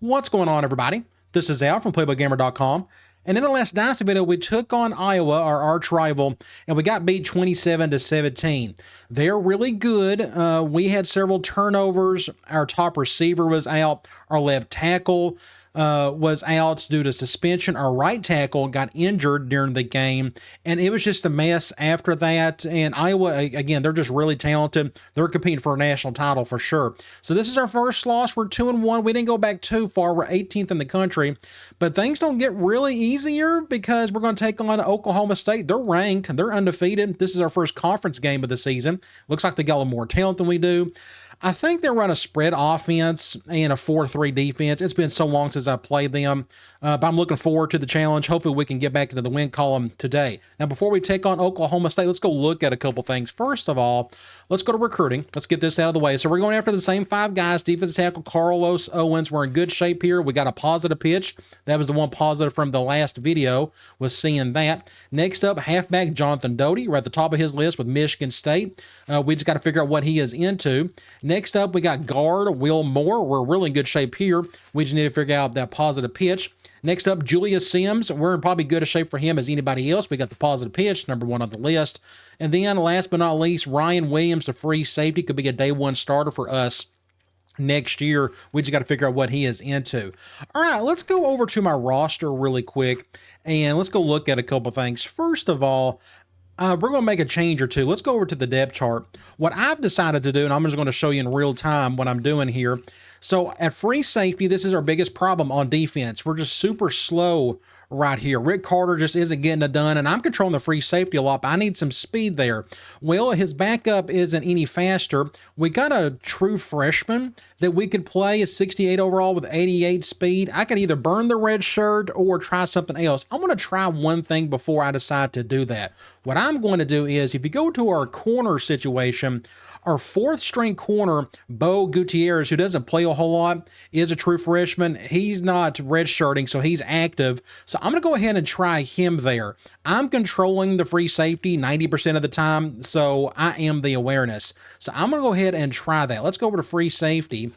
What's going on, everybody? This is Al from PlayboyGamer.com, and in the last Dynasty video, we took on Iowa, our arch rival, and we got beat 27-17. They're really good. We had several turnovers. Our top receiver was out. Our left tackle was out due to suspension. Our right tackle got injured during the game, and it was just a mess after that. And Iowa, again, they're just really talented. They're competing for a national title for sure. So this is our first loss. We're 2-1. We didn't go back too far. We're 18th in the country, but things don't get really easier because we're going to take on Oklahoma State. They're ranked. They're undefeated. This is our first conference game of the season. Looks like they got a little more talent than we do. I think they run a spread offense and a 4-3 defense. It's been so long since I played them, but I'm looking forward to the challenge. Hopefully we can get back into the win column today. Now, before we take on Oklahoma State, let's go look at a couple things. First of all, let's go to recruiting. Let's get this out of the way. So we're going after the same five guys. Defensive tackle Carlos Owens. We're in good shape here. We got a positive pitch. That was the one positive from the last video, was seeing that. Next up, halfback Jonathan Doty. We're at the top of his list with Michigan State. We just got to figure out what he is into. Next up, we got guard Will Moore. We're really in good shape here. We just need to figure out that positive pitch. Next up, Julius Sims. We're in probably good a shape for him as anybody else. We got the positive pitch, number one on the list. And then last but not least, Ryan Williams, the free safety, could be a day one starter for us next year. We just got to figure out what he is into. All right, let's go over to my roster really quick, and let's go look at a couple things. First of all, we're going to make a change or two. Let's go over to the depth chart. What I've decided to do, and I'm just going to show you in real time what I'm doing here. So at free safety, this is our biggest problem on defense. We're just super slow right here. Rick Carter just isn't getting it done, and I'm controlling the free safety a lot, but I need some speed there. Well, his backup isn't any faster. We got a true freshman that we could play at 68 overall with 88 speed. I could either burn the red shirt or try something else. I'm going to try one thing before I decide to do that. What I'm going to do is, if you go to our corner situation, our fourth string corner, Bo Gutierrez, who doesn't play a whole lot, is a true freshman. He's not redshirting, so he's active. So I'm going to go ahead and try him there. I'm controlling the free safety 90% of the time, so I am the awareness. So I'm going to go ahead and try that. Let's go over to free safety.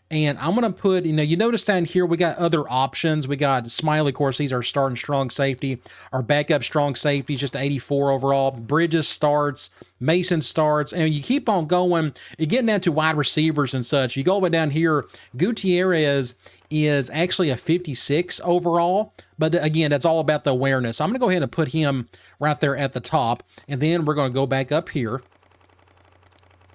And I'm going to put, you notice down here, we got other options. We got Smiley, of course, he's our starting strong safety. Our backup strong safety is just 84 overall. Bridges starts, Mason starts, and you keep on going. You're getting down to wide receivers and such. You go all the way down here, Gutierrez is actually a 56 overall. But again, that's all about the awareness. I'm going to go ahead and put him right there at the top. And then we're going to go back up here.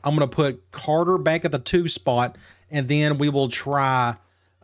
I'm going to put Carter back at the 2 spot. And then we will try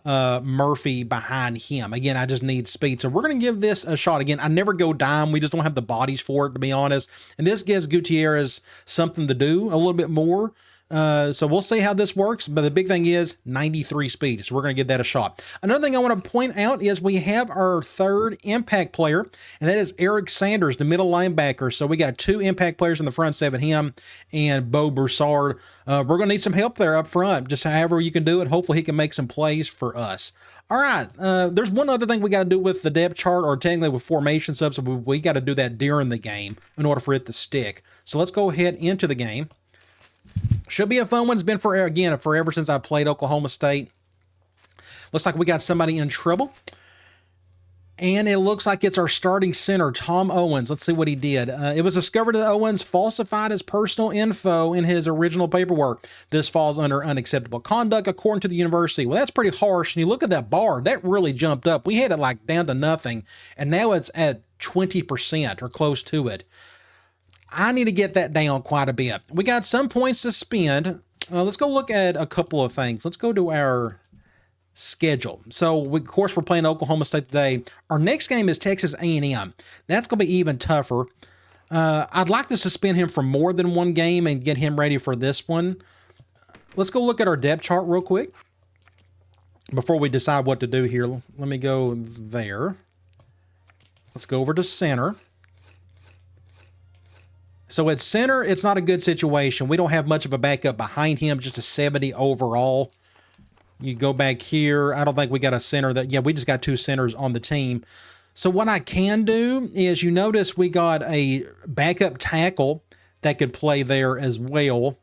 Murphy behind him. Again, I just need speed. So we're going to give this a shot. Again, I never go dime. We just don't have the bodies for it, to be honest. And this gives Gutierrez something to do a little bit more. So we'll see how this works. But the big thing is 93 speed. So we're going to give that a shot. Another thing I want to point out is we have our third impact player, and that is Eric Sanders, the middle linebacker. So we got 2 impact players in the front seven, him and Bo Broussard. We're going to need some help there up front, just however you can do it. Hopefully he can make some plays for us. All right, there's one other thing we got to do with the depth chart, or technically with formation subs. We got to do that during the game in order for it to stick. So let's go ahead into the game. Should be a fun one. It's been forever since I played Oklahoma State. Looks like we got somebody in trouble. And it looks like it's our starting center, Tom Owens. Let's see what he did. It was discovered that Owens falsified his personal info in his original paperwork. This falls under unacceptable conduct, according to the university. Well, that's pretty harsh. And you look at that bar, that really jumped up. We had it like down to nothing, and now it's at 20% or close to it. I need to get that down quite a bit. We got some points to spend. Let's go look at a couple of things. Let's go to our schedule. So, of course, we're playing Oklahoma State today. Our next game is Texas A&M. That's going to be even tougher. I'd like to suspend him for more than one game and get him ready for this one. Let's go look at our depth chart real quick before we decide what to do here. Let me go there. Let's go over to center. So at center, it's not a good situation. We don't have much of a backup behind him, just a 70 overall. You go back here. I don't think we got a center that, we just got 2 centers on the team. So what I can do is, you notice we got a backup tackle that could play there as well.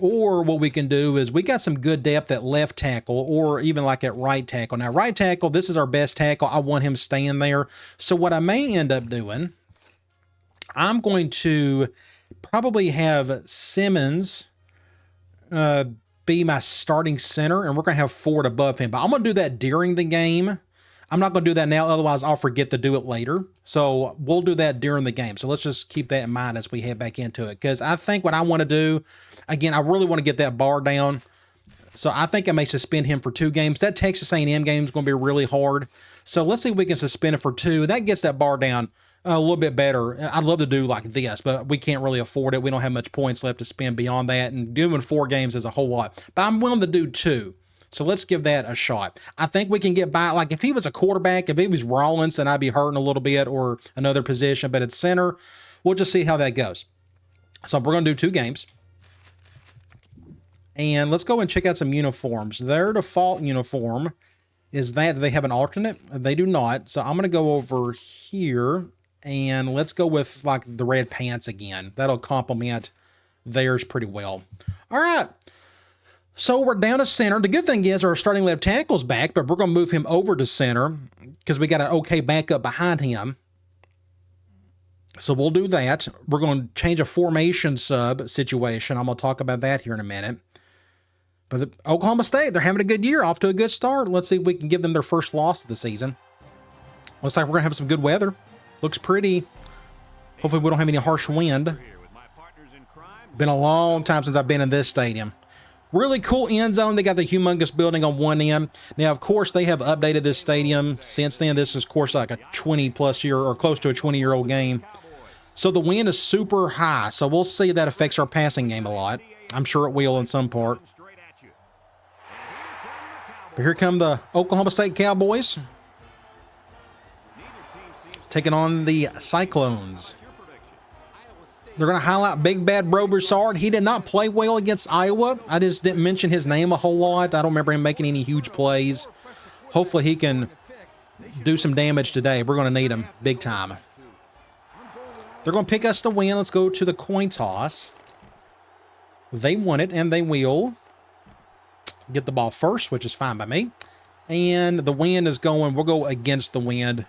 Or what we can do is we got some good depth at left tackle or even like at right tackle. Now, right tackle, this is our best tackle. I want him staying there. So what I may end up doing, I'm going to probably have Simmons be my starting center, and we're going to have Ford above him. But I'm going to do that during the game. I'm not going to do that now, otherwise I'll forget to do it later. So we'll do that during the game. So let's just keep that in mind as we head back into it. Because I think what I want to do, again, I really want to get that bar down. So I think I may suspend him for 2 games. That Texas A&M game is going to be really hard. So let's see if we can suspend it for 2. That gets that bar down a little bit better. I'd love to do like this, but we can't really afford it. We don't have much points left to spend beyond that. And doing 4 games is a whole lot. But I'm willing to do 2. So let's give that a shot. I think we can get by. Like if he was a quarterback, if he was Rollins, then I'd be hurting a little bit, or another position. But at center, we'll just see how that goes. So we're going to do 2 games. And let's go and check out some uniforms. Their default uniform is that. Do they have an alternate? They do not. So I'm going to go over here and let's go with like the red pants again. That'll complement theirs pretty well. All right. So we're down to center. The good thing is our starting left tackle's back, but we're going to move him over to center because we got an okay backup behind him. So we'll do that. We're going to change a formation sub situation. I'm going to talk about that here in a minute. But Oklahoma State, they're having a good year, off to a good start. Let's see if we can give them their first loss of the season. Looks like we're going to have some good weather. Looks pretty. Hopefully we don't have any harsh wind. Been a long time since I've been in this stadium. Really cool end zone. They got the humongous building on one end. Now, of course, they have updated this stadium since then. This is, of course, like a 20-plus year or close to a 20-year-old game. So the wind is super high. So we'll see if that affects our passing game a lot. I'm sure it will in some part. But here come the Oklahoma State Cowboys, taking on the Cyclones. They're going to highlight Big Bad Bro Broussard. He did not play well against Iowa. I just didn't mention his name a whole lot. I don't remember him making any huge plays. Hopefully he can do some damage today. We're going to need him big time. They're going to pick us to win. Let's go to the coin toss. They won it, and they will get the ball first, which is fine by me. And the wind is going. We'll go against the wind.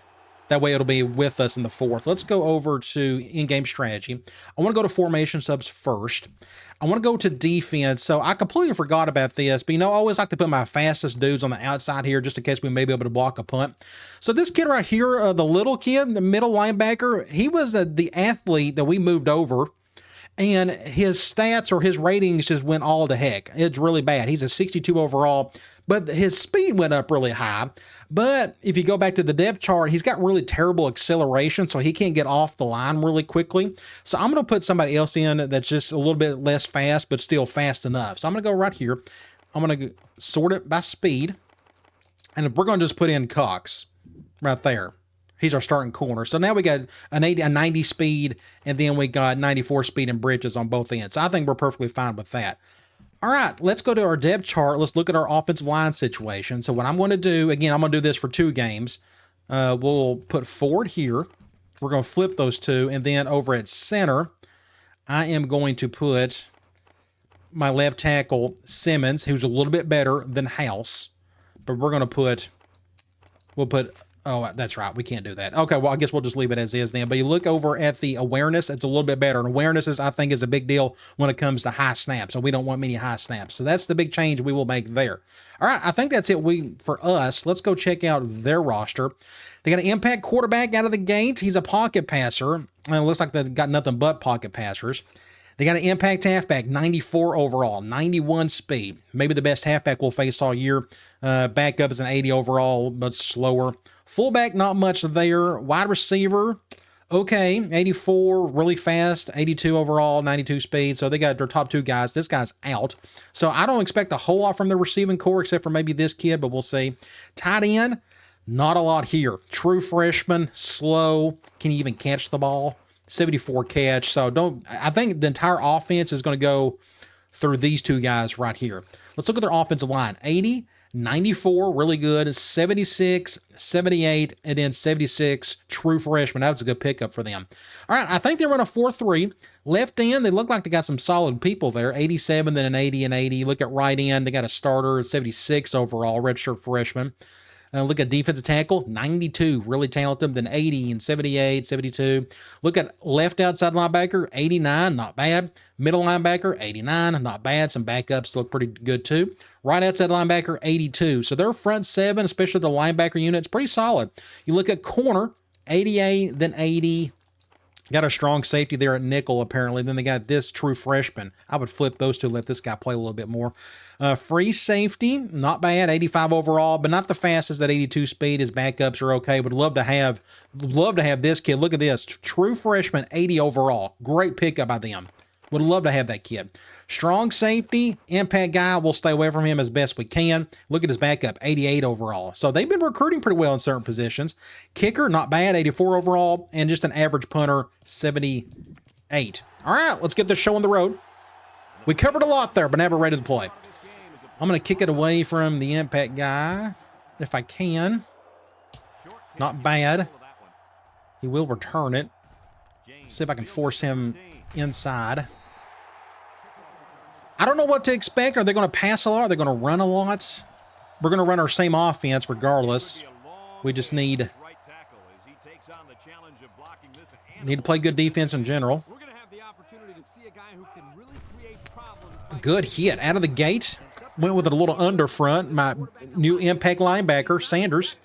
That way it'll be with us in the 4th. Let's go over to in-game strategy. I want to go to formation subs first. I want to go to defense. So I completely forgot about this, but I always like to put my fastest dudes on the outside here just in case we may be able to block a punt. So this kid right here, the little kid, the middle linebacker, he was the athlete that we moved over. And his stats or his ratings just went all to heck. It's really bad. He's a 62 overall, but his speed went up really high. But if you go back to the depth chart, he's got really terrible acceleration, so he can't get off the line really quickly. So I'm going to put somebody else in that's just a little bit less fast, but still fast enough. So I'm going to go right here. I'm going to sort it by speed. And we're going to just put in Cox right there. He's our starting corner. So now we got a 90 speed, and then we got 94 speed and bridges on both ends. So I think we're perfectly fine with that. All right, let's go to our depth chart. Let's look at our offensive line situation. So what I'm going to do, again, I'm going to do this for 2 games. We'll put Ford here. We're going to flip those 2. And then over at center, I am going to put my left tackle, Simmons, who's a little bit better than House. But we're going to we'll put... Oh, that's right. We can't do that. Okay, well, I guess we'll just leave it as is then. But you look over at the awareness, it's a little bit better. And awareness is, I think, is a big deal when it comes to high snaps. So we don't want many high snaps. So that's the big change we will make there. All right, I think that's it for us. Let's go check out their roster. They got an impact quarterback out of the gate. He's a pocket passer. And it looks like they've got nothing but pocket passers. They got an impact halfback, 94 overall, 91 speed. Maybe the best halfback we'll face all year. Backup is an 80 overall, but slower. Fullback, not much there. Wide receiver, okay, 84, really fast, 82 overall, 92 speed. So they got their top 2 guys. This guy's out. So I don't expect a whole lot from the receiving core except for maybe this kid, but we'll see. Tight end, not a lot here. True freshman, slow, can even catch the ball. 74 catch. So I think the entire offense is going to go through these 2 guys right here. Let's look at their offensive line. 80, 94, really good. 76, 78, and then 76, true freshman. That was a good pickup for them. All right, I think they run a 4-3. Left end, they look like they got some solid people there. 87, then an 80 and 80. Look at right end, they got a starter at 76 overall, redshirt freshman. Look at defensive tackle, 92, really talented, then 80 and 78, 72. Look at left outside linebacker, 89, not bad. Middle linebacker, 89, not bad. Some backups look pretty good too. Right outside linebacker, 82. So their front seven, especially the linebacker unit, is pretty solid. You look at corner, 88, then 80. Got a strong safety there at nickel, apparently. Then they got this true freshman. I would flip those two, let this guy play a little bit more. Free safety, not bad, 85 overall, but not the fastest at 82 speed. His backups are okay. Would love to have this kid. Look at this, true freshman, 80 overall. Great pickup by them. Would love to have that kid. Strong safety, impact guy. We'll stay away from him as best we can. Look at his backup, 88 overall. So they've been recruiting pretty well in certain positions. Kicker, not bad, 84 overall. And just an average punter, 78. All right, let's get this show on the road. We covered a lot there, but now we're ready to play. I'm going to kick it away from the impact guy if I can. Not bad. He will return it. See if I can force him inside. I don't know what to expect. Are they going to pass a lot? Are they going to run a lot? We're going to run our same offense regardless. We just need to play good defense in general. Good hit out of the gate. Went with a little under front. My new impact linebacker, Sanders,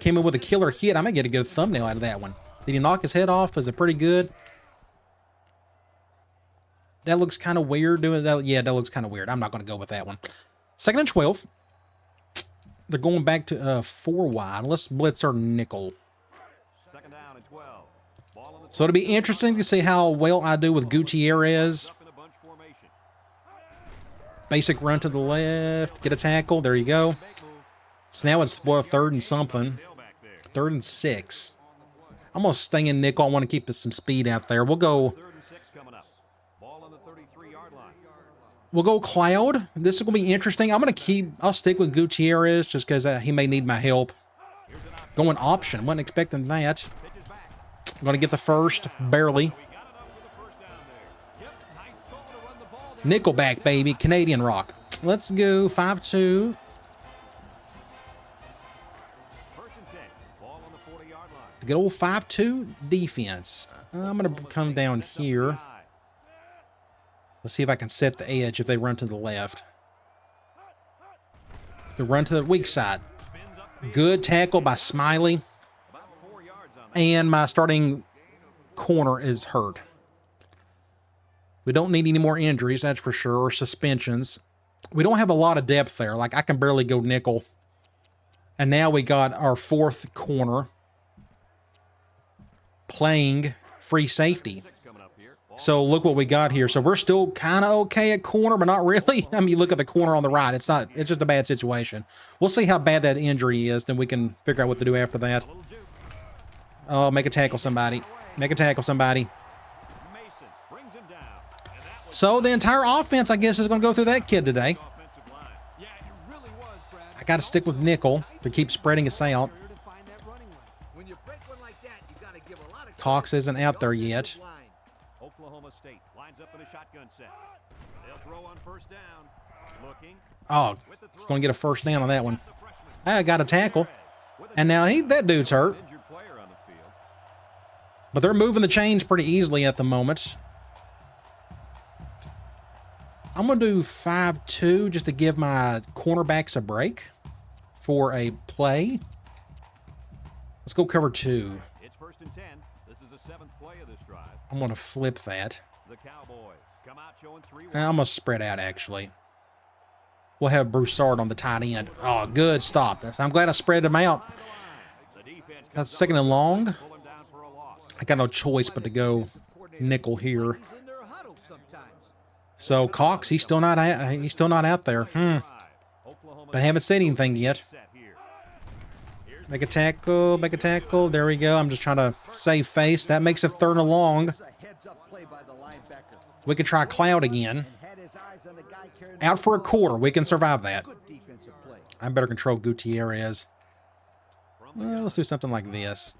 came in with a killer hit. I might get a good thumbnail out of that one. Did he knock his head off? Is it pretty good? That looks kind of weird doing that. Yeah, that looks kind of weird. I'm not going to go with that one. 2nd and 12. They're going back to 4 wide. Let's blitz our nickel. So it'll be interesting to see how well I do with Gutierrez. Basic run to the left. Get a tackle. There you go. So now it's 3rd and something. 3rd and 6. I'm going to stay in nickel. I want to keep some speed out there. We'll go Cloud. This is going to be interesting. I'll stick with Gutierrez just because he may need my help. Going option. Wasn't expecting that. I'm going to get the first. Barely. Nickelback, baby. Canadian rock. Let's go 5-2. Good old 5-2 defense. I'm going to come down here. Let's see if I can set the edge if they run to the left. They run to the weak side. Good tackle by Smiley. And my starting corner is hurt. We don't need any more injuries, that's for sure, or suspensions. We don't have a lot of depth there. Like, I can barely go nickel. And now we got our 4th corner playing free safety. So look what we got here. So we're still kind of okay at corner, but not really. I mean, you look at the corner on the right. It's just a bad situation. We'll see how bad that injury is, then we can figure out what to do after that. Oh, make a tackle somebody. Make a tackle somebody. So the entire offense, I guess, is going to go through that kid today. I got to stick with nickel to keep spreading us out. Cox isn't out there yet. Oh, he's going to get a first down on that one. I got a tackle. And now that dude's hurt. But they're moving the chains pretty easily at the moment. I'm going to do 5-2 just to give my cornerbacks a break for a play. Let's go cover 2. It's 1st and 10. This is the 7th play of this drive. I'm going to flip that. The Cowboys come out showing 3. I'm going to spread out, actually. We'll have Broussard on the tight end. Oh, good stop. I'm glad I spread him out. That's 2nd and long. I got no choice but to go nickel here. So Cox, he's still not out there. They haven't said anything yet. Make a tackle, make a tackle. There we go. I'm just trying to save face. That makes it 3rd and long. We could try Cloud again. Out for a quarter. We can survive that. I better control Gutierrez. Let's do something like this.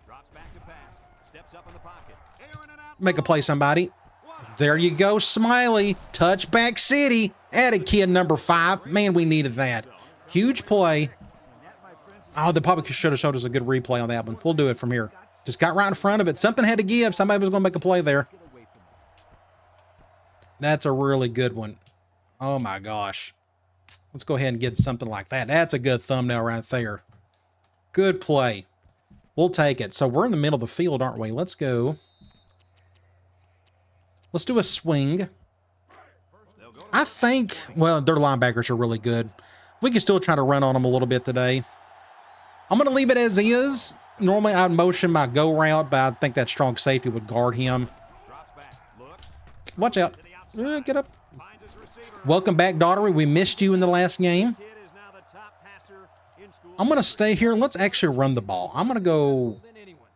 Make a play, somebody. There you go, Smiley. Touchback City. Added kid number 5. Man, we needed that. Huge play. Oh, they probably should have showed us a good replay on that one. We'll do it from here. Just got right in front of it. Something had to give. Somebody was going to make a play there. That's a really good one. Oh, my gosh. Let's go ahead and get something like that. That's a good thumbnail right there. Good play. We'll take it. So we're in the middle of the field, aren't we? Let's go. Let's do a swing. I think, well, their linebackers are really good. We can still try to run on them a little bit today. I'm going to leave it as is. Normally, I'd motion my go route, but I think that strong safety would guard him. Watch out. Get up. Welcome back, daughter. We missed you in the last game. I'm going to stay here. Let's actually run the ball. I'm going to go.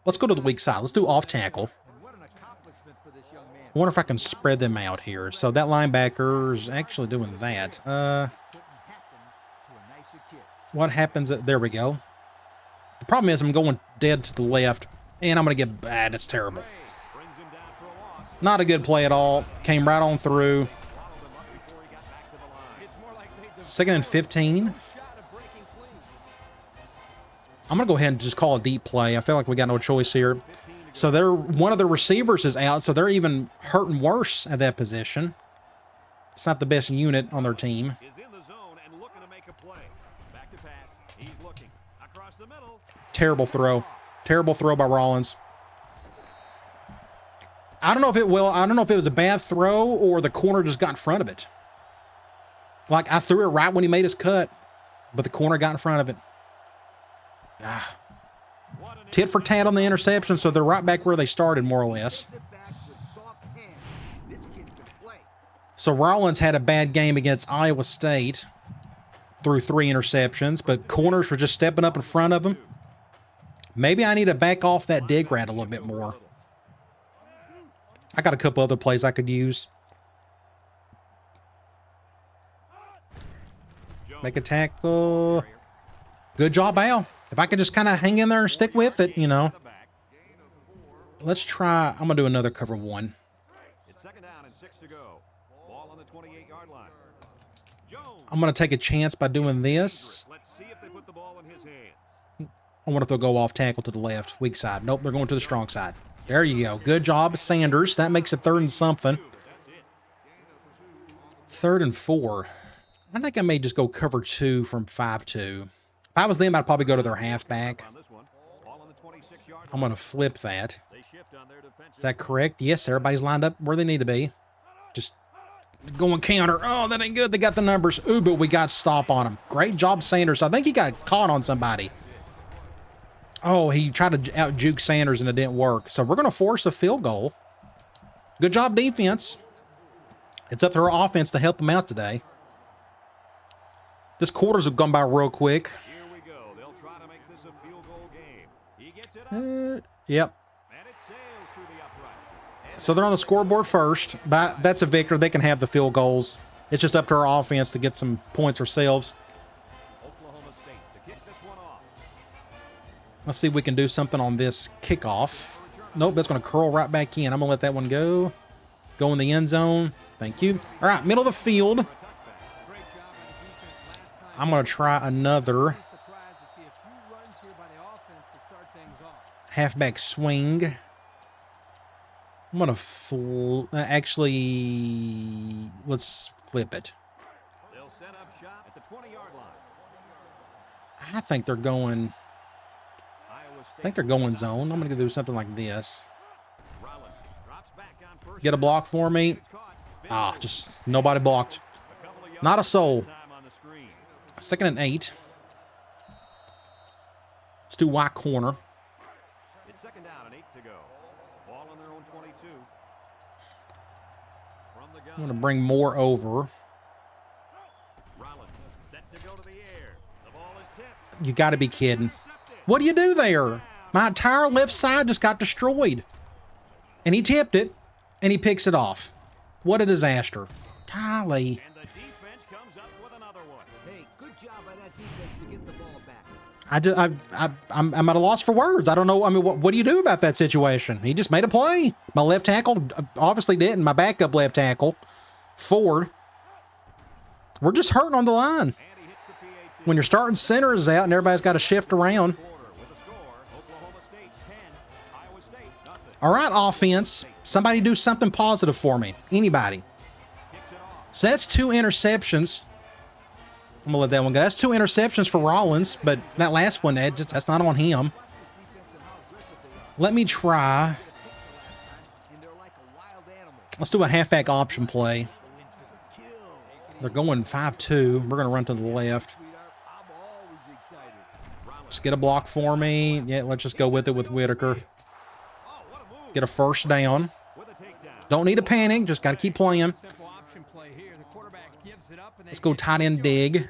Let's go to the weak side. Let's do off tackle. I wonder if I can spread them out here. So that linebacker's actually doing that. What happens? There we go. The problem is I'm going dead to the left, and I'm going to get bad. It's terrible. Not a good play at all. Came right on through. 2nd and 15. I'm going to go ahead and just call a deep play. I feel like we got no choice here. So one of the receivers is out, so they're even hurting worse at that position. It's not the best unit on their team. Terrible throw. Terrible throw by Rollins. I don't know if it was a bad throw or the corner just got in front of it. Like, I threw it right when he made his cut, but the corner got in front of it. Tit for tat on the interception, so they're right back where they started, more or less. So Rollins had a bad game against Iowa State. Threw 3 interceptions, but corners were just stepping up in front of him. Maybe I need to back off that dig route a little bit more. I got a couple other plays I could use. Make a tackle. Good job, Al. If I could just kind of hang in there and stick with it, you know. Let's try. I'm going to do another cover 1. It's 2nd down and 6 to go. Ball on the 28-yard line. I'm going to take a chance by doing this. Let's see if they put the ball in his hands. I wonder if they'll go off tackle to the left, weak side. Nope, they're going to the strong side. There you go. Good job, Sanders. That makes it 3rd and something. 3rd and 4. I think I may just go cover 2 from 5-2. If I was them, I'd probably go to their halfback. I'm going to flip that. Is that correct? Yes, everybody's lined up where they need to be. Just going counter. Oh, that ain't good. They got the numbers. Ooh, but we got stop on him. Great job, Sanders. I think he got caught on somebody. Oh, he tried to out-juke Sanders, and it didn't work. So we're going to force a field goal. Good job, defense. It's up to our offense to help them out today. This quarter's have gone by real quick. Here we go. They'll try to make this a field goal game. He gets it up. Yep. And it sails through the upright. So they're on the scoreboard first, but that's a victory. They can have the field goals. It's just up to our offense to get some points ourselves. Oklahoma State to kick this one off. Let's see if we can do something on this kickoff. Nope, that's going to curl right back in. I'm going to let that one go. Go in the end zone. Thank you. All right, middle of the field. I'm going to try another halfback swing. I'm going to actually, let's flip it. They'll set up shop at the 20-yard line. I think they're going, zone. I'm going to do something like this. Get a block for me. Ah, just nobody blocked. Not a soul. 2nd and 8. Let's do Y corner. It's 2nd down and 8 to go. Ball on their own 22. From the gun. I'm going to bring more over. Rollins set to go to the air. The ball is tipped. You got to be kidding. What do you do there? My entire left side just got destroyed. And he tipped it, and he picks it off. What a disaster. Golly. And the defense comes up with another one. Hey, good job by that defense to get I'm at a loss for words. I don't know. I mean, what do you do about that situation? He just made a play. My left tackle obviously didn't. My backup left tackle, Ford. We're just hurting on the line. When your starting center is out and everybody's got to shift around. All right, offense. Somebody do something positive for me. Anybody. So that's 2 interceptions. I'm going to let that one go. That's 2 interceptions for Rollins, but that last one, that's not on him. Let me try. Let's do a halfback option play. They're going 5-2. We're going to run to the left. Just get a block for me. Yeah, let's just go with it with Whitaker. Get a first down. Don't need to panic. Just got to keep playing. Let's go tight end dig.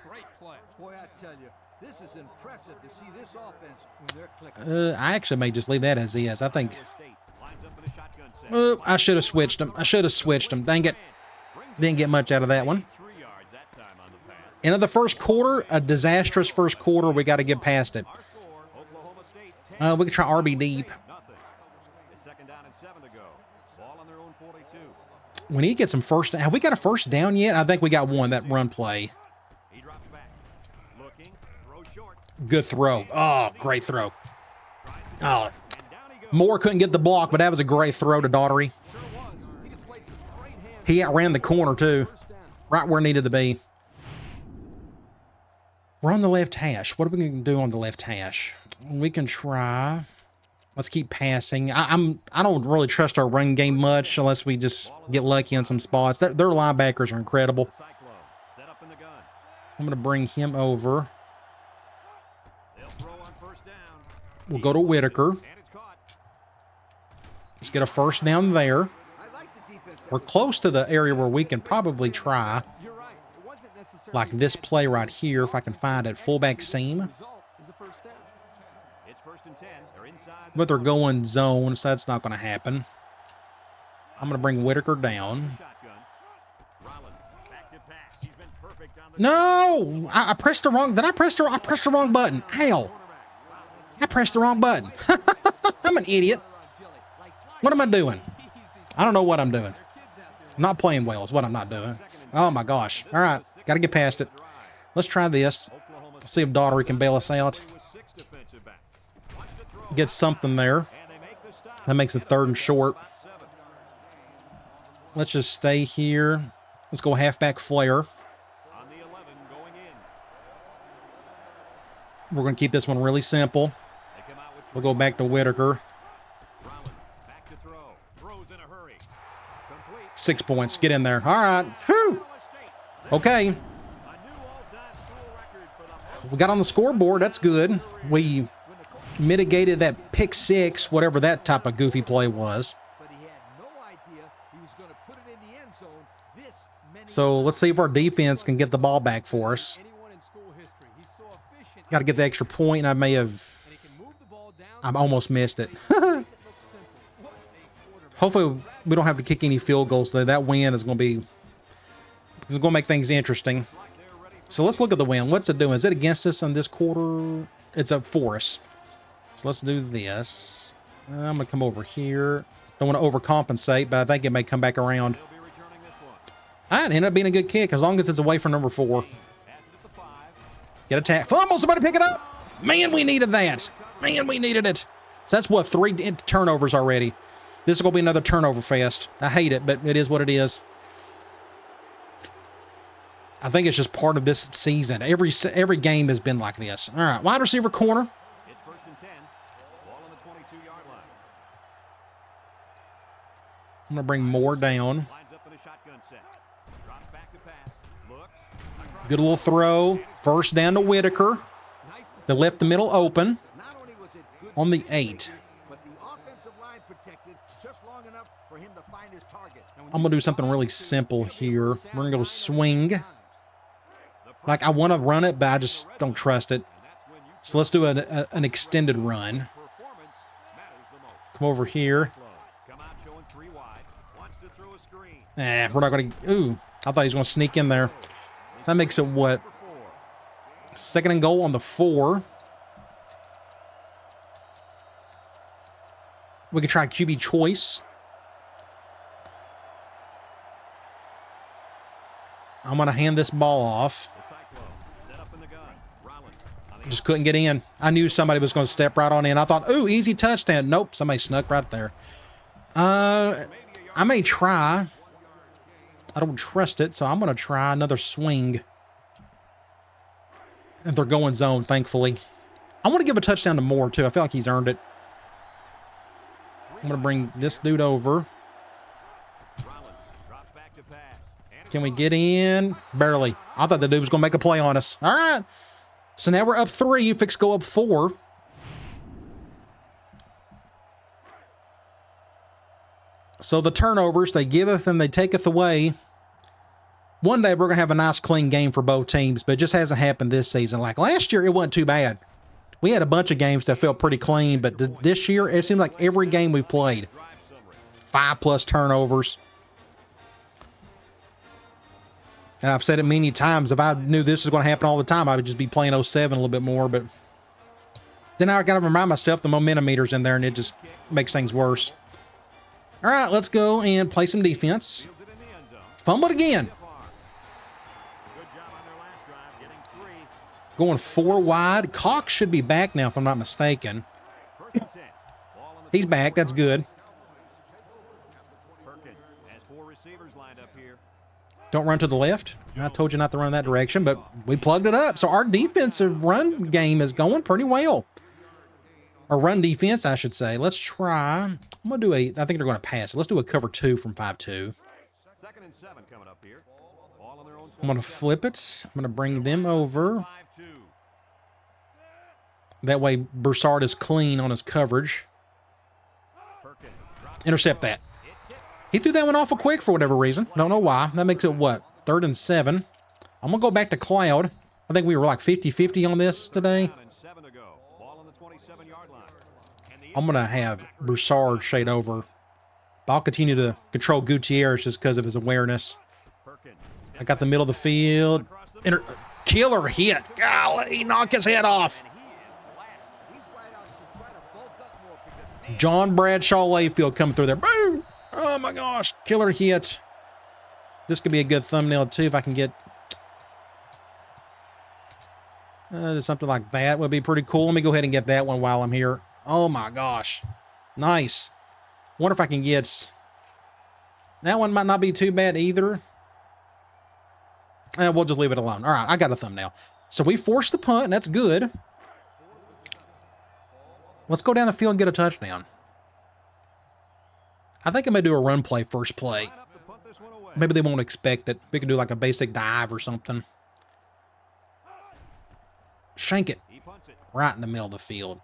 I actually may just leave that as is. I think. I should have switched him. Dang it. Didn't get much out of that one. End of the first quarter, a disastrous first quarter. We got to get past it. We can try RB deep. We need to get some first down. Have we got a first down yet? I think we got one, that run play. Good throw. Oh, great throw. Oh, Moore couldn't get the block, but that was a great throw to Daughtery. He outran the corner, too. Right where it needed to be. We're on the left hash. What are we going to do on the left hash? We can try. Let's keep passing. I don't really trust our run game much unless we just get lucky in some spots. Their linebackers are incredible. I'm going to bring him over. We'll go to Whitaker. Let's get a first down there. We're close to the area where we can probably try. Like this play right here, if I can find it. Fullback seam. But they're going zone, so that's not going to happen. I'm going to bring Whitaker down. No! I pressed the wrong... Did I press the... I pressed the wrong button. Hell. I pressed the wrong button. I'm an idiot. What am I doing? I don't know what I'm doing. I'm not playing well is what I'm not doing. Oh, my gosh. All right. Got to get past it. Let's try this. See if Daughtery can bail us out. Get something there. That makes it 3rd and short. Let's just stay here. Let's go halfback flare. We're going to keep this one really simple. We'll go back to Whitaker. 6 points. Get in there. All right. Whew. Okay. We got on the scoreboard. That's good. We mitigated that pick 6, whatever that type of goofy play was. So let's see if our defense can get the ball back for us. Got to get the extra point. I may have... I almost missed it. Hopefully we don't have to kick any field goals though. That win is going to be... It's going to make things interesting. So let's look at the win. What's it doing? Is it against us on this quarter? It's up for us. So let's do this. I'm going to come over here. Don't want to overcompensate, but I think it may come back around. It ended up being a good kick as long as it's away from number 4. Get a tap. Fumble! Somebody pick it up! Man, we needed that. Man, we needed it. So that's what, 3 turnovers already. This is going to be another turnover fest. I hate it, but it is what it is. I think it's just part of this season. Every game has been like this. All right, wide receiver corner. It's 1st and 10. Ball on the 22-yard line. I'm going to bring Moore down. Lines up in a shotgun set. Drops back to pass. Looks. Good little throw. First down to Whitaker. They left the middle open on the 8. I'm going to do something really simple here. We're going to go swing. Like, I want to run it, but I just don't trust it. So let's do an extended run. Come over here. We're not going to... Ooh, I thought he was going to sneak in there. That makes it what? 2nd and goal on the 4. We could try QB choice. I'm going to hand this ball off. Just couldn't get in. I knew somebody was going to step right on in. I thought, ooh, easy touchdown. Nope, somebody snuck right there. I may try. I don't trust it, so I'm going to try another swing. And they're going zone, thankfully. I want to give a touchdown to Moore, too. I feel like he's earned it. I'm going to bring this dude over. Can we get in? Barely. I thought the dude was going to make a play on us. All right. So now we're up 3. Fix go up 4. So the turnovers, they giveth and they taketh away. One day we're going to have a nice clean game for both teams, but it just hasn't happened this season. Like last year, it wasn't too bad. We had a bunch of games that felt pretty clean, but this year, it seems like every game we've played, 5+ turnovers. And I've said it many times, if I knew this was going to happen all the time, I would just be playing 07 a little bit more, but then I got to remind myself the momentum meter's in there, and it just makes things worse. All right, let's go and play some defense. Fumbled again. Going 4 wide. Cox should be back now, if I'm not mistaken. He's back. That's good. Don't run to the left. I told you not to run in that direction, but we plugged it up. So our defensive run game is going pretty well. Or run defense, I should say. Let's try. I'm going to do I think they're going to pass it. Let's do a cover 2 from 5-2. I'm going to flip it. I'm going to bring them over. That way, Broussard is clean on his coverage. Intercept that. He threw that one awful quick for whatever reason. Don't know why. That makes it, what, 3rd and 7. I'm going to go back to Cloud. I think we were like 50-50 on this today. I'm going to have Broussard shade over. But I'll continue to control Gutierrez just because of his awareness. I got the middle of the field. Killer hit. Golly, knock his head off. John Bradshaw Layfield coming through there. Boom! Oh my gosh, killer hit. This could be a good thumbnail too if I can get something like that would be pretty cool. Let me go ahead and get that one while I'm here. Oh my gosh. Nice. Wonder if I can get... That one might not be too bad either. We'll just leave it alone. All right, I got a thumbnail. So we forced the punt, and that's good. Let's go down the field and get a touchdown. I think I'm going to do a run play first play. Maybe they won't expect it. We can do like a basic dive or something. Shank it. Right in the middle of the field.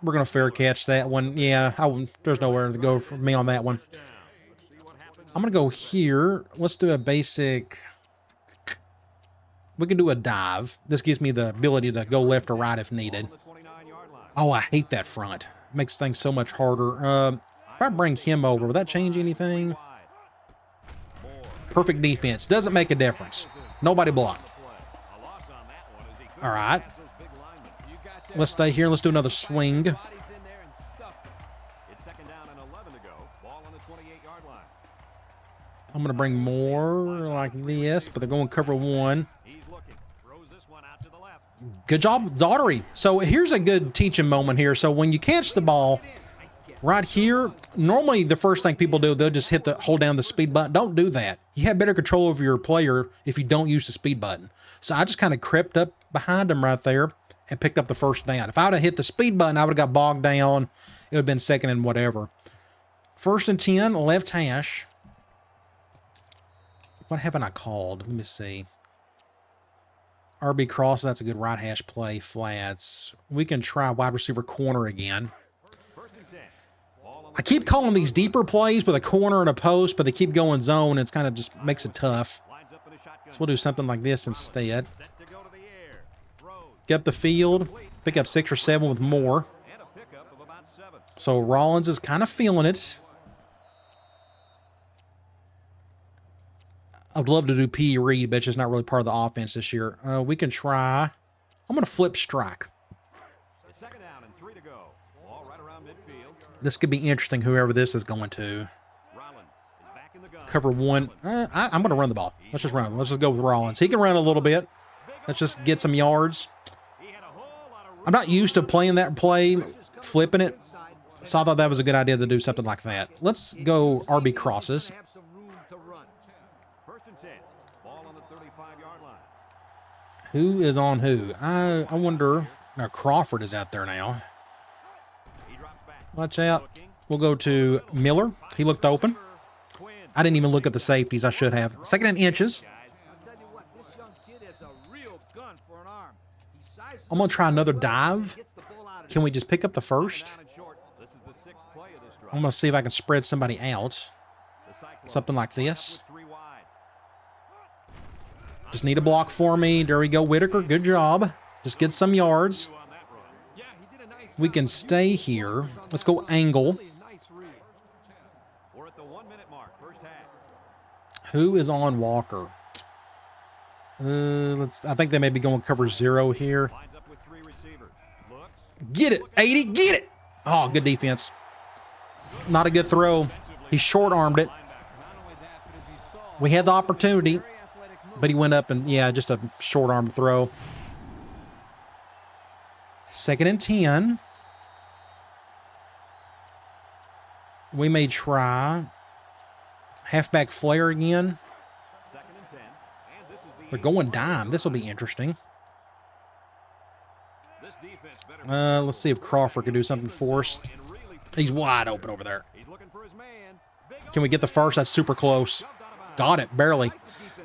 We're going to fair catch that one. Yeah, there's nowhere to go for me on that one. I'm going to go here. Let's do a basic... We can do a dive. This gives me the ability to go left or right if needed. Oh, I hate that front. It makes things so much harder. If I bring him over, will that change anything? Perfect defense. Doesn't make a difference. Nobody blocked. All right. Let's stay here. Let's do another swing. I'm going to bring more like this, but they're going cover 1. Good job, Daughtery. So here's a good teaching moment here. So when you catch the ball right here, normally the first thing people do, they'll just hold down the speed button. Don't do that. You have better control over your player if you don't use the speed button. So I just kind of crept up behind him right there and picked up the first down. If I would have hit the speed button, I would have got bogged down. It would have been 2nd and whatever. 1st and 10, left hash. What haven't I called? Let me see. RB cross, that's a good right hash play. Flats. We can try wide receiver corner again. I keep calling these deeper plays with a corner and a post, but they keep going zone, and it's kind of just makes it tough. So we'll do something like this instead. Get up the field, pick up 6 or 7 with more. So Rollins is kind of feeling it. I'd love to do P. Reed, but it's just not really part of the offense this year. We can try. I'm going to flip strike. This could be interesting, whoever this is going to. Rollins is back in the gun. Cover one. I'm going to run the ball. Let's just run it. Let's just go with Rollins. He can run a little bit. Let's just get some yards. He had a whole lot of I'm not used to playing that play, flipping it. So I thought that was a good idea to do something like that. Let's go RB crosses. have some room to run. First and 10. Ball on the 35-yard line. Who is on who? I wonder. Now Crawford is out there now. He drops back. Watch out. We'll go to Miller. He looked open. Quinn. I didn't even look at the safeties. I should have. Second and inches. I'll tell you what, this young kid has a real gun for an arm. He sizes I'm going to try another dive. gets the ball out of Can we just pick up the first? Down and short. This is the 6th play of this drive. I'm going to see if I can spread somebody out. The Cyclones Something like line up this. with 3 wide. Just need a block for me. There we go, Whitaker. Good job. Just get some yards. On that run. We can stay here. Let's go angle. We're at the 1-minute mark. First half. Who is on Walker? I think they may be going cover 0 here. Lines up with 3 receivers. Looks. Get it, 80. Get it. Oh, good defense. Not a good throw. He short-armed it. We had the opportunity, but he went up and, yeah, just a short-armed throw. Second and 10. We may try halfback flare again. Second and 10. And this is the They're going dime. This will be interesting. This defense better Let's see if Crawford can do something for us. and really He's wide open over there. he's looking for his man. Big Can we get the first? That's super close. Got it, barely.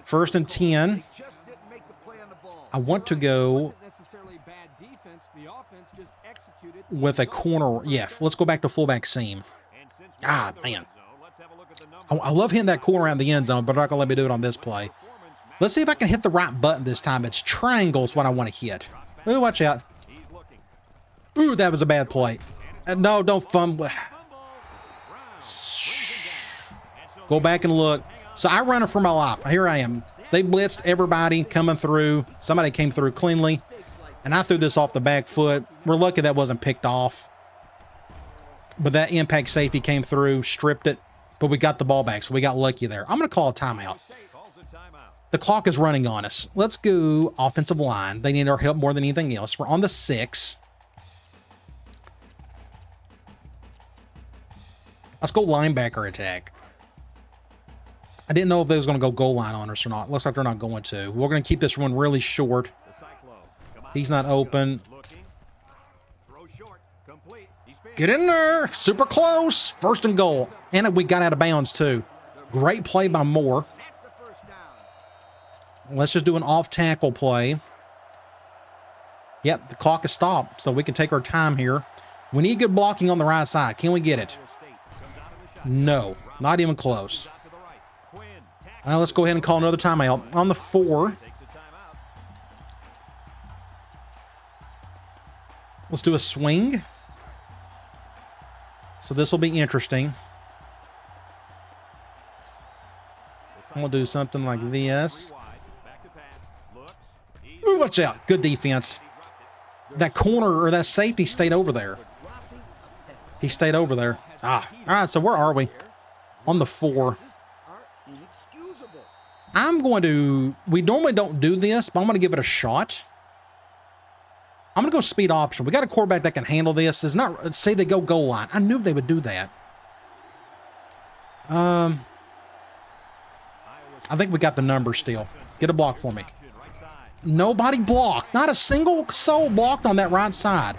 First and 10. just didn't make the play on the ball. I want to go necessarily bad defense. The offense just executed with a corner. Yeah, let's go back to fullback seam. And since Ah, we're in the man. red zone, let's have a look at the numbers. I love hitting that corner around the end zone, but they're not going to let me do it on this play. Let's see if I can hit the right button this time. It's triangles what I want to hit. Ooh, watch out. He's looking. Ooh, that was a bad play. No, don't fumble. Go back and look. So I run it for my life. Here I am. They blitzed everybody coming through. Somebody came through cleanly, and I threw this off the back foot. We're lucky that wasn't picked off. But that impact safety came through, stripped it, but we got the ball back, so we got lucky there. I'm going to call a timeout. Calls a timeout. The clock is running on us. Let's go offensive line. They need our help more than anything else. We're on the 6. Let's go linebacker attack. I didn't know if they was going to go goal line on us or not. Looks like they're not going to. We're going to keep this one really short. The Cyclone. Come on. He's not open. Looking. Throw short. Complete. He's spinning. Get in there. Super close. First and goal. And we got out of bounds, too. Great play by Moore. That's the first down. Let's just do an off-tackle play. Yep, the clock is stopped, so we can take our time here. We need good blocking on the right side. Can we get it? State comes out of the shot. No, not even close. Out to the right. Quinn. Tackle. Let's go ahead and call another timeout. On the 4, Takes a timeout. let's do a swing. So this will be interesting. I'm going to do something like this. Wide. Back to pass. Looks. He's Ooh, watch out. Good defense. That corner or that safety stayed over there. He stayed over there. Ah, all right, so where are we? On the 4. Are inexcusable. I'm going to, we normally don't do this, but I'm going to give it a shot. I'm going to go speed option. We got a quarterback that can handle this. It's not, say they go goal line. I knew they would do that. I think we got the number still. Get a block for me. right side. Nobody blocked. Not a single soul blocked on that right side.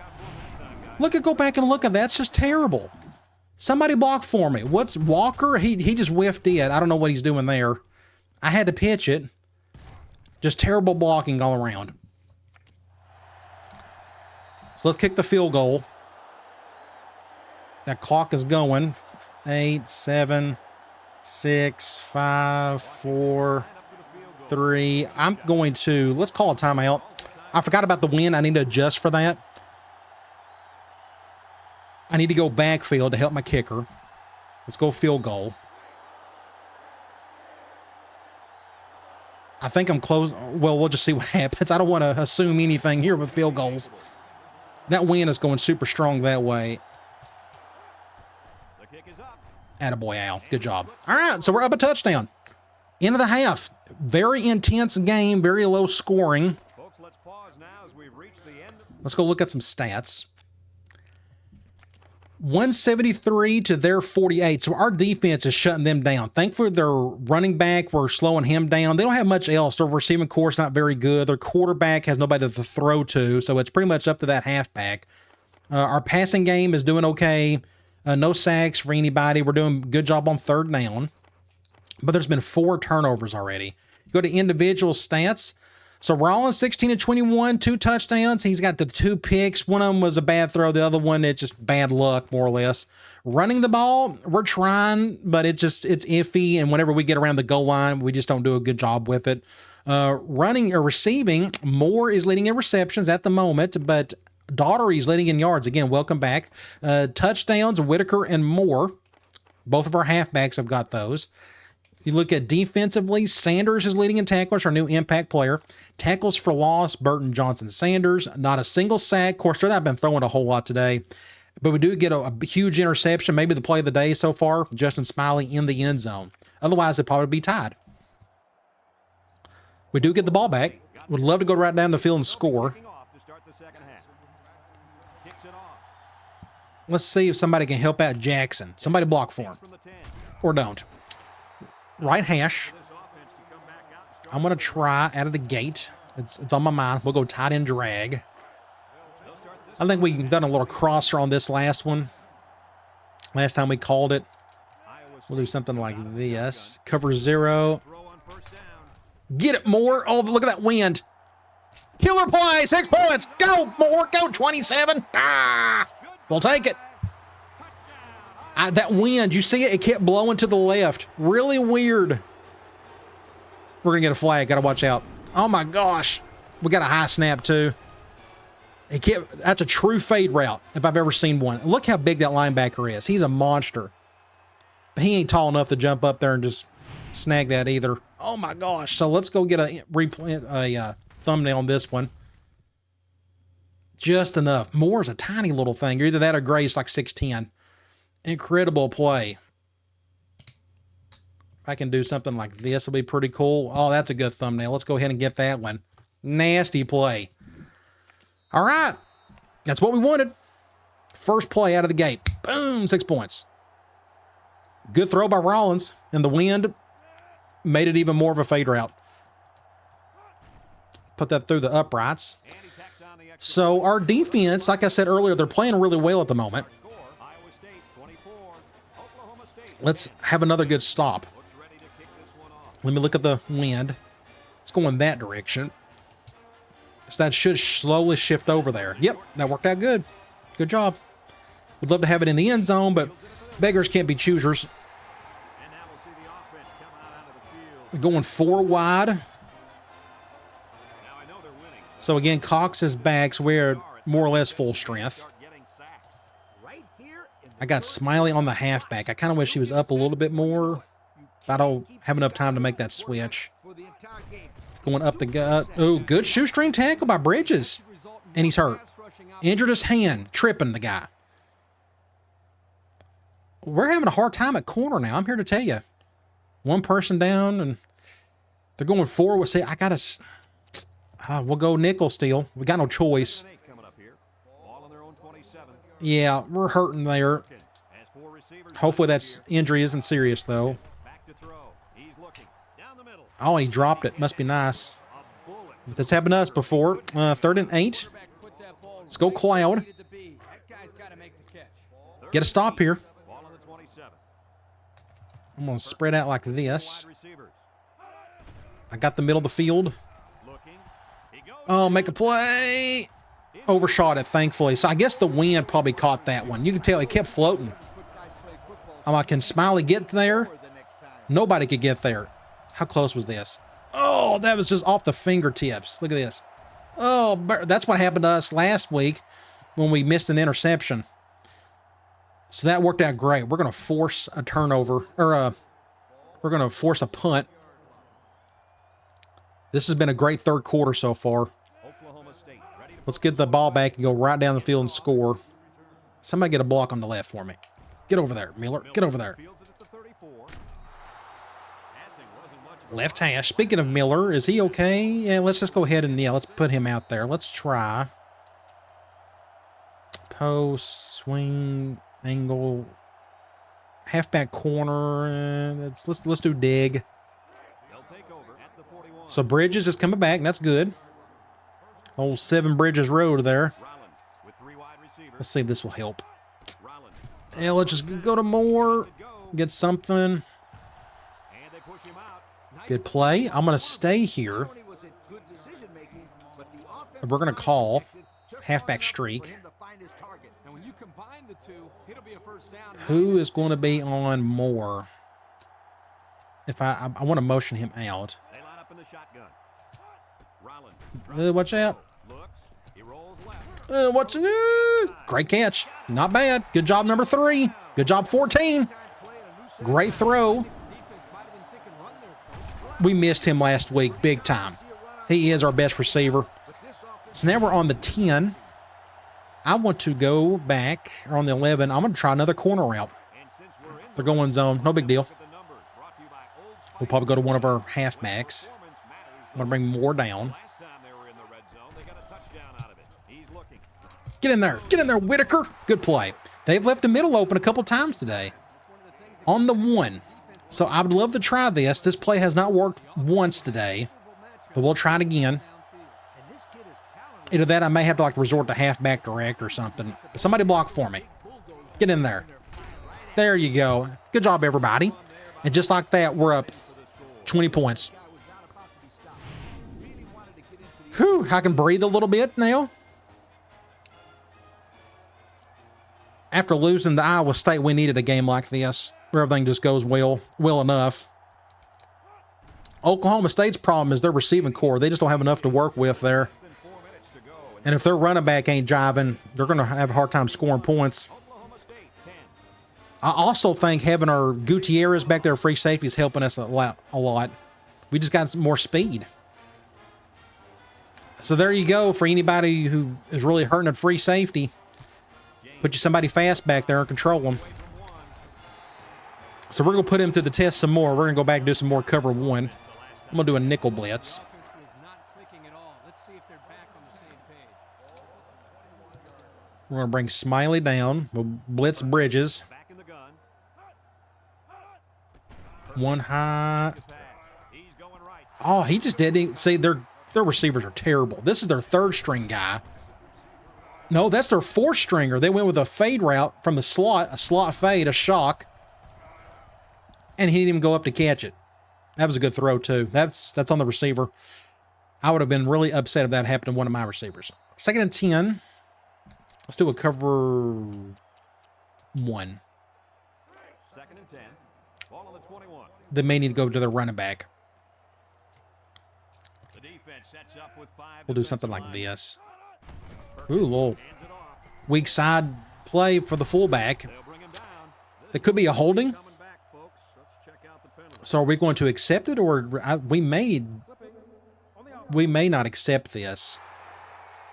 Go back and look at that. That's just terrible. Somebody block for me. What's Walker? He just whiffed it. I don't know what he's doing there. I had to pitch it. Just terrible blocking all around. So let's kick the field goal. That clock is going. 8, 7, 6, 5, 4, 3. I'm going to, let's call a timeout. I forgot about the wind. I need to adjust for that. I need to go backfield to help my kicker. Let's go field goal. I think I'm close. Well, we'll just see what happens. I don't want to assume anything here with field goals. That wind is going super strong that way. Attaboy, Al. Good job. All right, so we're up a touchdown. End of the half. Very intense game, very low scoring. Folks, let's pause now as we've reached the end. Let's go look at some stats. 173 to their 48. So our defense is shutting them down. Thankfully, their running back, we're slowing him down. They don't have much else. Their receiving core is not very good. Their quarterback has nobody to throw to, so it's pretty much up to that halfback. Our passing game is doing okay. No sacks for anybody. We're doing a good job on third down. But there's been 4 turnovers already. You go to individual stats. So Rollins, 16 and 21, 2 touchdowns. He's got the 2 picks. One of them was a bad throw. The other one, it's just bad luck, more or less. Running the ball, we're trying, but it's iffy. And whenever we get around the goal line, we just don't do a good job with it. Running or receiving, Moore is leading in receptions at the moment, but Daughtery's leading in yards. Again, welcome back. Touchdowns, Whitaker and Moore. Both of our halfbacks have got those. You look at defensively, Sanders is leading in tackles, our new impact player. Tackles for loss, Burton, Johnson, Sanders. Not a single sack. Of course, they're not been throwing a whole lot today. But we do get a huge interception, maybe the play of the day so far. Justin Smiley in the end zone. Otherwise, it'd probably be tied. We do get the ball back. Would love to go right down the field and score. Let's see if somebody can help out Jackson. Somebody block for him. Or don't. Right hash. I'm going to try out of the gate. It's on my mind. We'll go tight end drag. I think we've done a little crosser on this last one. Last time we called it. We'll do something like this. Cover 0. Get it, Moore. Oh, look at that wind. Killer play. 6 points. Go, Moore. Go, 27. We'll take it. That wind, you see it? It kept blowing to the left. Really weird. We're going to get a flag. Got to watch out. Oh, my gosh. We got a high snap, too. That's a true fade route, if I've ever seen one. Look how big that linebacker is. He's a monster. But he ain't tall enough to jump up there and just snag that either. Oh, my gosh. So let's go get a thumbnail on this one. Just enough. Moore's a tiny little thing. Either that or Gray's like 6'10". Incredible play. If I can do something like this, it'll be pretty cool. Oh, that's a good thumbnail. Let's go ahead and get that one. Nasty play. All right. That's what we wanted. First play out of the gate. Boom, 6 points. Good throw by Rollins. And the wind made it even more of a fade route. Put that through the uprights. So our defense, like I said earlier, they're playing really well at the moment. Let's have another good stop. Let me look at the wind. It's going that direction. So that should slowly shift over there. Yep, that worked out good. Good job. Would love to have it in the end zone, but beggars can't be choosers. Going 4 wide. So again, Cox is back, so we're more or less full strength. I got Smiley on the halfback. I kind of wish he was up a little bit more. I don't have enough time to make that switch. It's going up the gut. Oh, good shoestring tackle by Bridges. And he's hurt. Injured his hand, tripping the guy. We're having a hard time at corner now. I'm here to tell you. One person down, and they're going forward. See, I got to... we'll go nickel still. We got no choice. Yeah, we're hurting there. Hopefully that injury isn't serious, though. Oh, and he dropped it. Must be nice. That's happened to us before. 3rd and 8. Let's go Cloud. Get a stop here. I'm going to spread out like this. I got the middle of the field. Oh, make a play. Overshot it, thankfully. So I guess the wind probably caught that one. You can tell it kept floating. I'm like, can Smiley get there? Nobody could get there. How close was this? Oh, that was just off the fingertips. Look at this. Oh, that's what happened to us last week when we missed an interception. So that worked out great. We're going to force a turnover, or we're going to force a punt. This has been a great third quarter so far. Let's get the ball back and go right down the field and score. Somebody get a block on the left for me. Get over there, Miller. Get over there. Left hash. Speaking of Miller, is he okay? Yeah, let's just go ahead and, yeah, let's put him out there. Let's try. Post, swing, angle, halfback corner. Let's do dig. So Bridges is coming back, and that's good. Old 7 Bridges Road there. Let's see if this will help. Yeah, let's just go to Moore. Get something. Good play. I'm going to stay here. We're going to call halfback streak. Who is going to be on Moore? If I want to motion him out. Watch out. Watch it. Great catch. Not bad. Good job, number 3. Good job, 14. Great throw. We missed him last week big time. He is our best receiver. So now we're on the 10. I want to go back, or on the 11. I'm going to try another corner route. They're going zone. No big deal. We'll probably go to one of our halfbacks. I'm going to bring Moore down. Get in there. Get in there, Whitaker. Good play. They've left the middle open a couple times today. On the 1. So I would love to try this. This play has not worked once today, but we'll try it again. Either that, I may have to like resort to halfback direct or something. Somebody block for me. Get in there. There you go. Good job, everybody. And just like that, we're up 20 points. Whew, I can breathe a little bit now. After losing to Iowa State, we needed a game like this where everything just goes well enough. Oklahoma State's problem is their receiving core. They just don't have enough to work with there. And if their running back ain't jiving, they're going to have a hard time scoring points. I also think having our Gutierrez back there, free safety, is helping us a lot. We just got some more speed. So there you go for anybody who is really hurting at free safety. Put you somebody fast back there and control them. So we're going to put him through the test some more. We're going to go back and do some more cover 1. I'm going to do a nickel blitz. We're going to bring Smiley down. We'll blitz Bridges. 1 high. Oh, he just didn't. See, their receivers are terrible. This is their 3rd string guy. No, that's their 4th stringer. They went with a fade route from the slot, a slot fade, a shock. And he didn't even go up to catch it. That was a good throw, too. That's on the receiver. I would have been really upset if that happened to one of my receivers. 2nd and 10. Let's do a cover 1. 2nd and 10. Ball on the 21. They may need to go to the running back. The defense sets up with 5. We'll do something like this. Ooh, little weak side play for the fullback. That could be a holding. So are we going to accept it, or we may not accept this?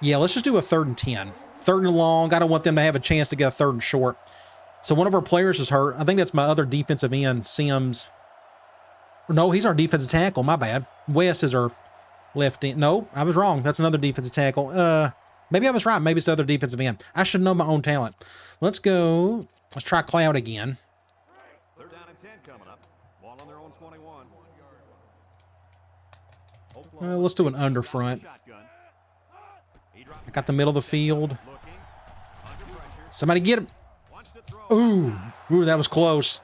Yeah, let's just do a 3rd and 10. 3rd and long. I don't want them to have a chance to get a 3rd and short. So one of our players is hurt. I think that's my other defensive end, Sims. No, he's our defensive tackle. My bad. Wes is our left end. No, I was wrong. That's another defensive tackle. Maybe I was right. Maybe it's the other defensive end. I should know my own talent. Let's go. Let's try Cloud again. They're down and 10 coming up. Ball on their own 21. Let's do an under front. I got the middle of the field. Somebody get him. Ooh, that was close.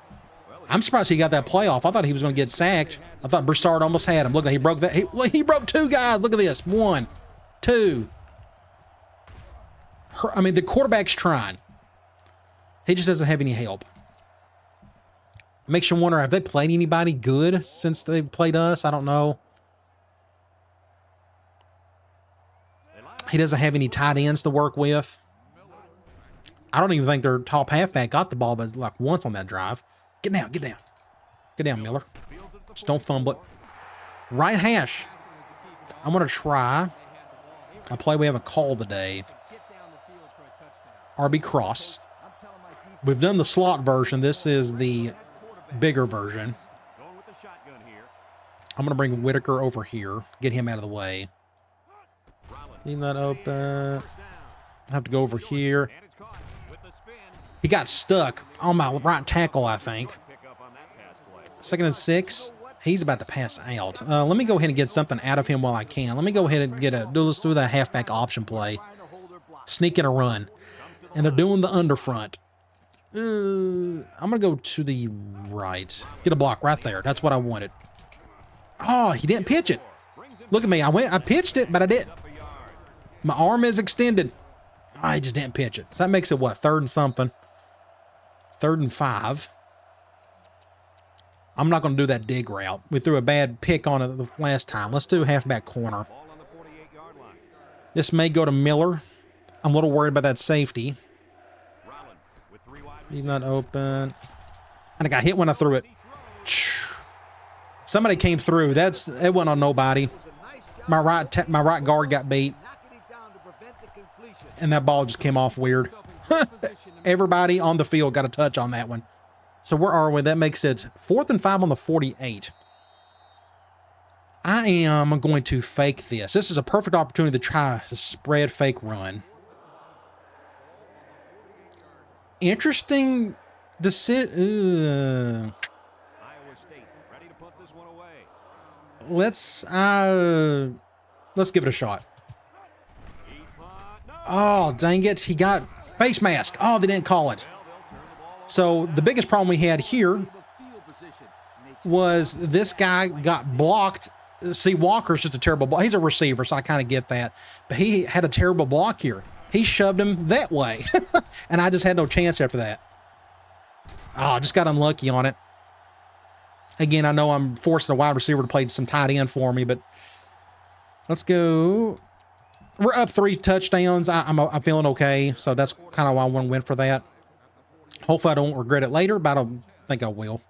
I'm surprised he got that play off. I thought he was going to get sacked. I thought Broussard almost had him. Look, he broke that. He broke 2 guys. Look at this. 1, 2. I mean, the quarterback's trying. He just doesn't have any help. Makes you wonder, have they played anybody good since they've played us? I don't know. He doesn't have any tight ends to work with. I don't even think their top halfback got the ball but like once on that drive. Get down, get down. Get down, Miller. Just don't fumble it. Right hash. I'm going to try a play we haven't called today. RB cross. We've done the slot version. This is the bigger version. I'm going to bring Whitaker over here. Get him out of the way. Leave that open. I have to go over here. And it's caught with the spin. He got stuck on my right tackle, I think. Pick up on that pass play. 2nd and 6. He's about to pass out. Let me go ahead and get something out of him while I can. Let me go ahead and let's do the halfback option play. Sneak in a run. And they're doing the underfront. I'm going to go to the right. Get a block right there. That's what I wanted. Oh, he didn't pitch it. Look at me. I pitched it, but I didn't. My arm is extended. I just didn't pitch it. So that makes it what? 3rd and something. 3rd and 5. I'm not going to do that dig route. We threw a bad pick on it the last time. Let's do halfback corner. Ball on the 48-yard line. This may go to Miller. I'm a little worried about that safety. Rolland with 3 wide He's not open. And I got hit when I threw it. Somebody came through. It wasn't on nobody. My right guard got beat. And that ball just came off weird. Everybody on the field got a touch on that one. So where are we? That makes it 4th and 5 on the 48. I am going to fake this. This is a perfect opportunity to try a spread fake run. Interesting decision. Iowa State ready to put this one away. Let's give it a shot. He punt. No. Oh, dang it. He got face mask. Oh, they didn't call it. So the biggest problem we had here was this guy got blocked. See, Walker's just a terrible block. He's a receiver, so I kind of get that. But he had a terrible block here. He shoved him that way. And I just had no chance after that. Oh, I just got unlucky on it. Again, I know I'm forcing a wide receiver to play some tight end for me, but let's go. We're up 3 touchdowns. I'm feeling okay, so that's kind of why I want to win for that. Hopefully I don't regret it later, but I don't think I will.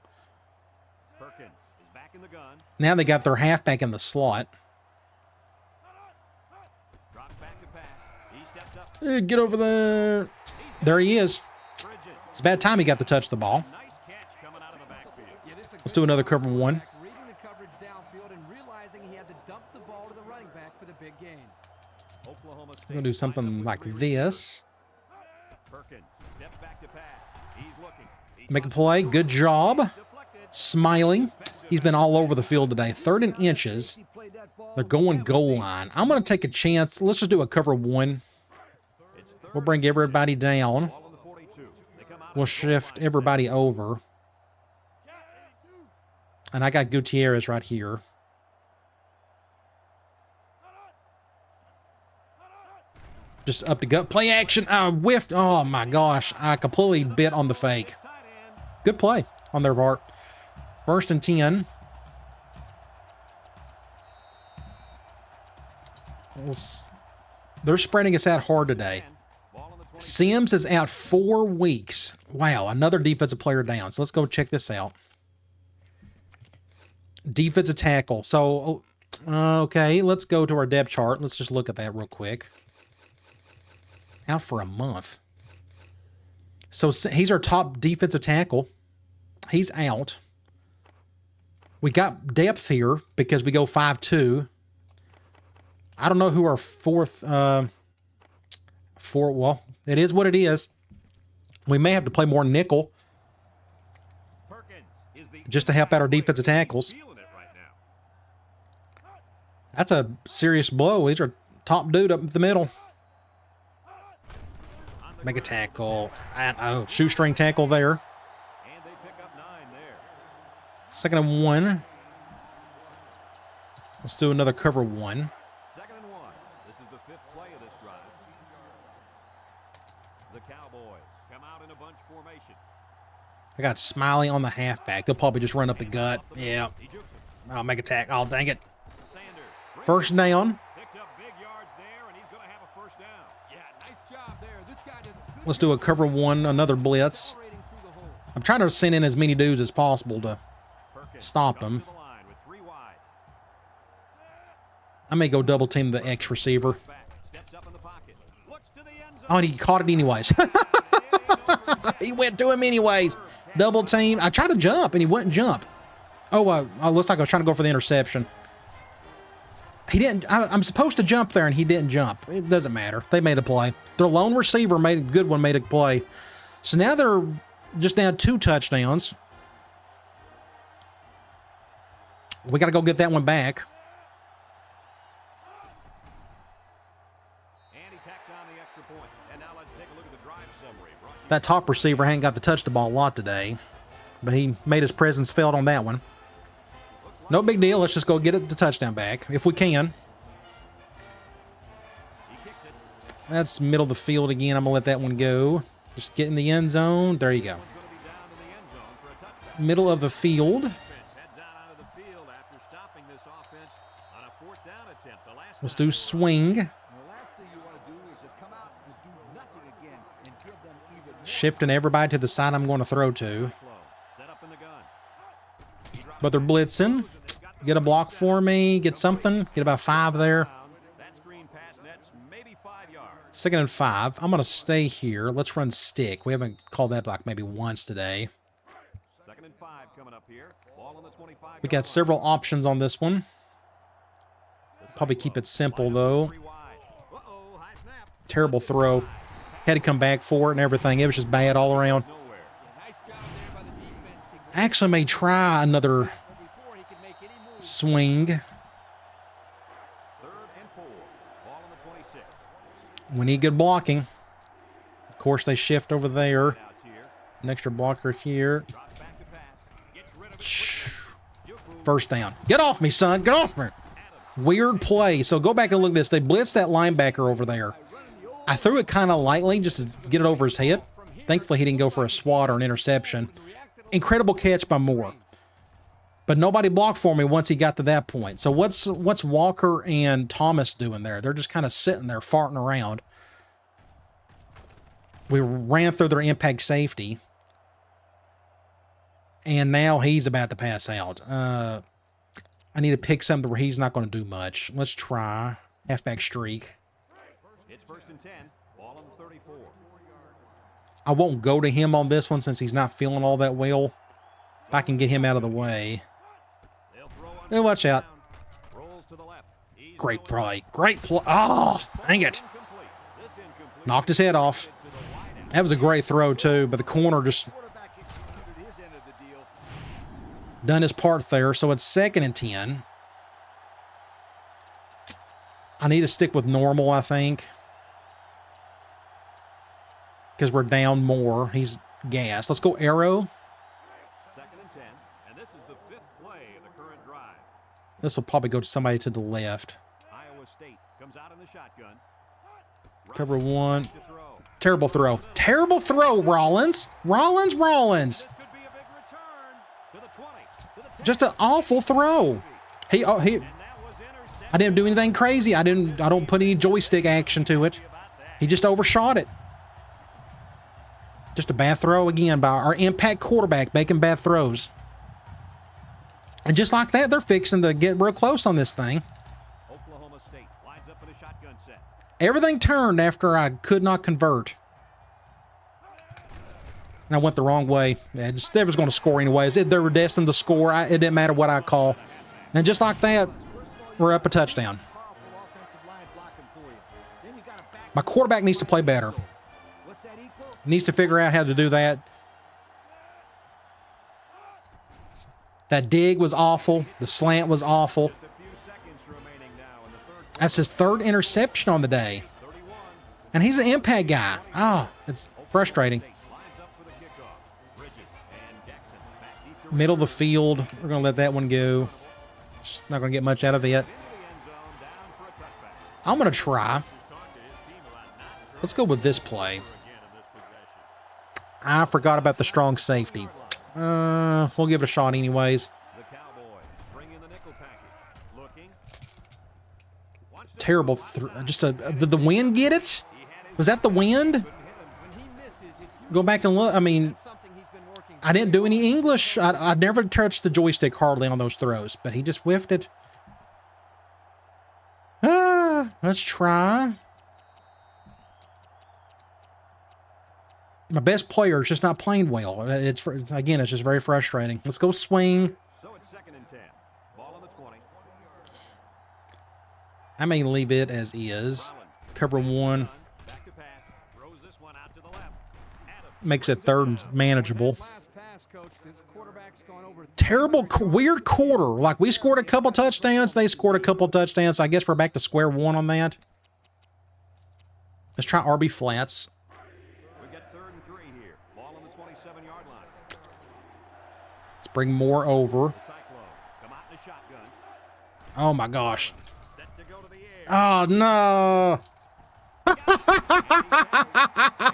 Perkins is back in the gun. Now they got their halfback in the slot. Drops back to pass. He steps up. Get over there. There he is. Bridges. It's a bad time he got to touch the ball. Nice catch coming out of the backfield. Let's do another cover 1. Reading the coverage downfield and realizing he had to dump the ball to the running back for the big gain. Oklahoma State I'm going to do something like this. Perkins steps back to pass. He's looking. Make a play. Good job. Deflected. Smiling. He's been all over the field today. 3rd and inches. They're going goal line. I'm going to take a chance. Let's just do a cover 1. It's 3rd. We'll bring everybody down. Ball on the 42. They come out We'll of the goal shift line. everybody over. And I got Gutierrez right here. Just up the gut. Play action. I whiffed. Oh, my gosh. I completely bit on the fake. Tight end. Good play on their part. 1st and 10. They're spreading us out hard today. Ball on the 20. Sims is out 4 weeks. Wow, another defensive player down. So let's go check this out. Defensive tackle. So, okay, let's go to our depth chart. Let's just look at that real quick. Out for a month. So he's our top defensive tackle. He's out. We got depth here because we go 5-2. I don't know who our well, it is what it is. We may have to play more nickel Perkins is the just to help out our defensive tackles. feeling it right now. That's a serious blow. He's our top dude up the middle. Make a tackle. Shoestring tackle there. And they pick up 9 there. 2nd and 1. Let's do another cover 1. 2nd and 1. This is the 5th play of this drive. The Cowboys come out in a bunch formation. I got Smiley on the halfback. They'll probably just run up the gut. Yeah. He jukes it. I'll make a tackle. Oh, dang it. Sanders 1st down. picked up big yards there, and he's going to have a 1st down. Yeah, nice job there. This guy does a good Let's do a cover 1, another blitz. accelerating through the hole. I'm trying to send in as many dudes as possible to Perkins stop goes them. to the line with 3 wide. I may go double team the X receiver. Back, steps up in the pocket. Looks to the end zone. Oh, and he caught it anyways. He went to him anyways. Double team. I tried to jump and he wouldn't jump. Oh, looks like I was trying to go for the interception. He didn't. I'm supposed to jump there, and he didn't jump. It doesn't matter. They made a play. Their lone receiver made a good one, made a play. So now they're just down 2 touchdowns. We got to go get that one back. And he tacks on the extra point. And now let's take a look at the drive summary. That top receiver hadn't got to touch the ball a lot today, but he made his presence felt on that one. No big deal. Let's just go get it the touchdown back if we can. That's middle of the field again. I'm going to let that one go. Just get in the end zone. There you go. Middle of the field. Let's do swing. Shifting everybody to the side I'm going to throw to. But they're blitzing. Get a block for me. Get something. Get about 5 there. 2nd and 5. I'm going to stay here. Let's run stick. We haven't called that block maybe once today. 2nd and 5 coming up here. Ball on the 25. We got several options on this one. Probably keep it simple, though. Terrible throw. Had to come back for it and everything. It was just bad all around. Actually may try another swing. 3rd and 4. Ball on the 26. We need good blocking. Of course, they shift over there. An extra blocker here. First down. Get off me, son. Get off me. Weird play. So go back and look at this. They blitzed that linebacker over there. I threw it kind of lightly just to get it over his head. Thankfully, he didn't go for a swat or an interception. Incredible catch by Moore. But nobody blocked for me once he got to that point. So what's Walker and Thomas doing there? They're just kind of sitting there farting around. We ran through their impact safety. And now he's about to pass out. I need to pick something where he's not going to do much. Let's try halfback streak. It's 1st and 10. Ball on the 34. I won't go to him on this one since he's not feeling all that well. If I can get him out of the way. Oh, watch out. Great play. Great play. Oh, dang it. Knocked his head off. That was a great throw, too, but the corner just done his part there. So it's 2nd and 10. I need to stick with normal, I think. Because we're down more. He's gassed. Let's go arrow. 2nd and 10. And this is the 5th play of the current drive. This will probably go to somebody to the left. Iowa State comes out in the shotgun. Cover 1. Terrible throw. Terrible throw, Rollins. Rollins. This could be a big return to the 20. To the 10. Just an awful throw. He And that was intercepted. I didn't do anything crazy. I don't put any joystick action to it. He just overshot it. Just a bad throw again by our impact quarterback making bad throws. And just like that, they're fixing to get real close on this thing. Oklahoma State lines up in a shotgun set. Everything turned after I could not convert. And I went the wrong way. They was going to score anyways. They were destined to score. It didn't matter what I call. And just like that, we're up a touchdown. My quarterback needs to play better. Needs to figure out how to do that. That dig was awful. The slant was awful. Just a few seconds remaining now in the 3rd. That's his 3rd interception on the day. 31. And he's an impact guy. Oh, it's frustrating. Lines up for the kickoff. Bridges and Jackson back deep to Middle of the field. We're going to let that one go. Just not going to get much out of it. into the end zone, down for a touchback. I'm going to try. Talk to his team about not Let's go with this play. again in this possession. I forgot about the strong safety. We'll give it a shot anyways. The Cowboys bring in the nickel package. Looking. Terrible. Did the wind get it? Was that the wind? When he misses, it's Go back and look. I mean, something he's been working I didn't do any English. I never touched the joystick hardly on those throws, but he just whiffed it. Let's try. My best player is just not playing well. It's just very frustrating. Let's go swing. So it's 2nd and 10. Ball on the 20. I may leave it as is. Cover one. Back to pass. Throws this one out to the left. Adams. Makes it third and manageable. Last pass, coach. This quarterback's gone over Terrible, weird quarter. Like, we scored a couple touchdowns. They scored a couple touchdowns. So I guess we're back to square one on that. Let's try RB flats. We've got 3rd and 3 here. Ball on the 27-yard line. Let's bring more over. The Cyclone come out in a shotgun. Oh, my gosh. Set to go to the air. Oh, no.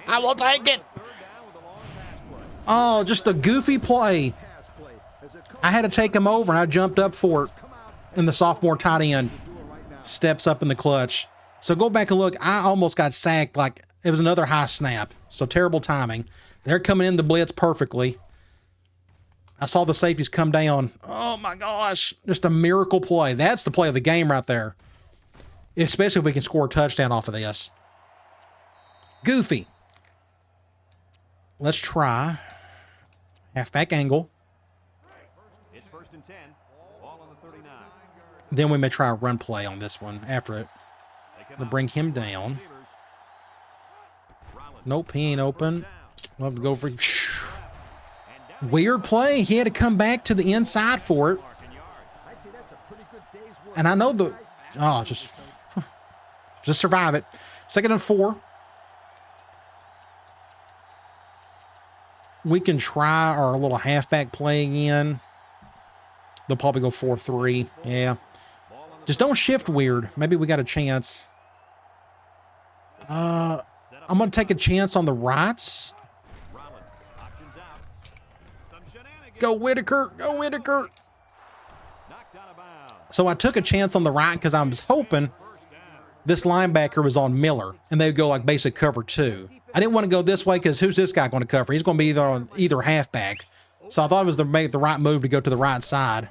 I will take it. 3rd down with a long pass play. Oh, just a goofy play. I had to take him over, and I jumped up for it. And the sophomore tight end steps up in the clutch. So go back and look. I almost got sacked like it was another high snap. So terrible timing. They're coming in the blitz perfectly. I saw the safeties come down. Oh, my gosh. Just a miracle play. That's the play of the game right there. Especially if we can score a touchdown off of this. Goofy. Let's try halfback angle. It's 1st and 10. Ball on the 39. Then we may try a run play on this one after it. They come To out bring with him four down. receivers. Rollins. Nope, he ain't open. Down. We'll have to go for... And down Weird play. He had to come back to the inside for it. mark and yards. I'd say that's a pretty good day's work. And I know the... Oh, just survive it. 2nd and 4. We can try our little halfback play again. They'll probably go 4-3. Yeah. Ball on the Just don't shift weird. Maybe we got a chance. I'm going to take a chance on the right. Rollins. Options out. Some shenanigans. Go Whitaker. Go Whitaker. Knocked out of bounds. So I took a chance on the right because I was hoping First down. this linebacker was on Miller, and they would go like basic cover 2. I didn't want to go this way because who's this guy going to cover? He's going to be either on either halfback. So I thought it was the right move to go to the right side.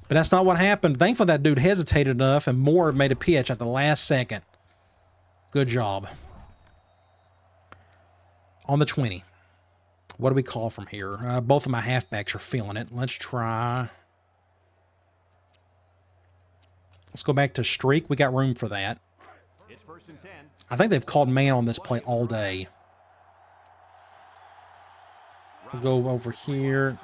But that's not what happened. Thankfully, that dude hesitated enough, and Moore made a pitch at the last second. Good job. On the 20. What do we call from here? Both of my halfbacks are feeling it. Let's try. Let's go back to streak. We got room for that. It's 1st and 10. I think they've called man on this play all day. We'll go over here. Receivers.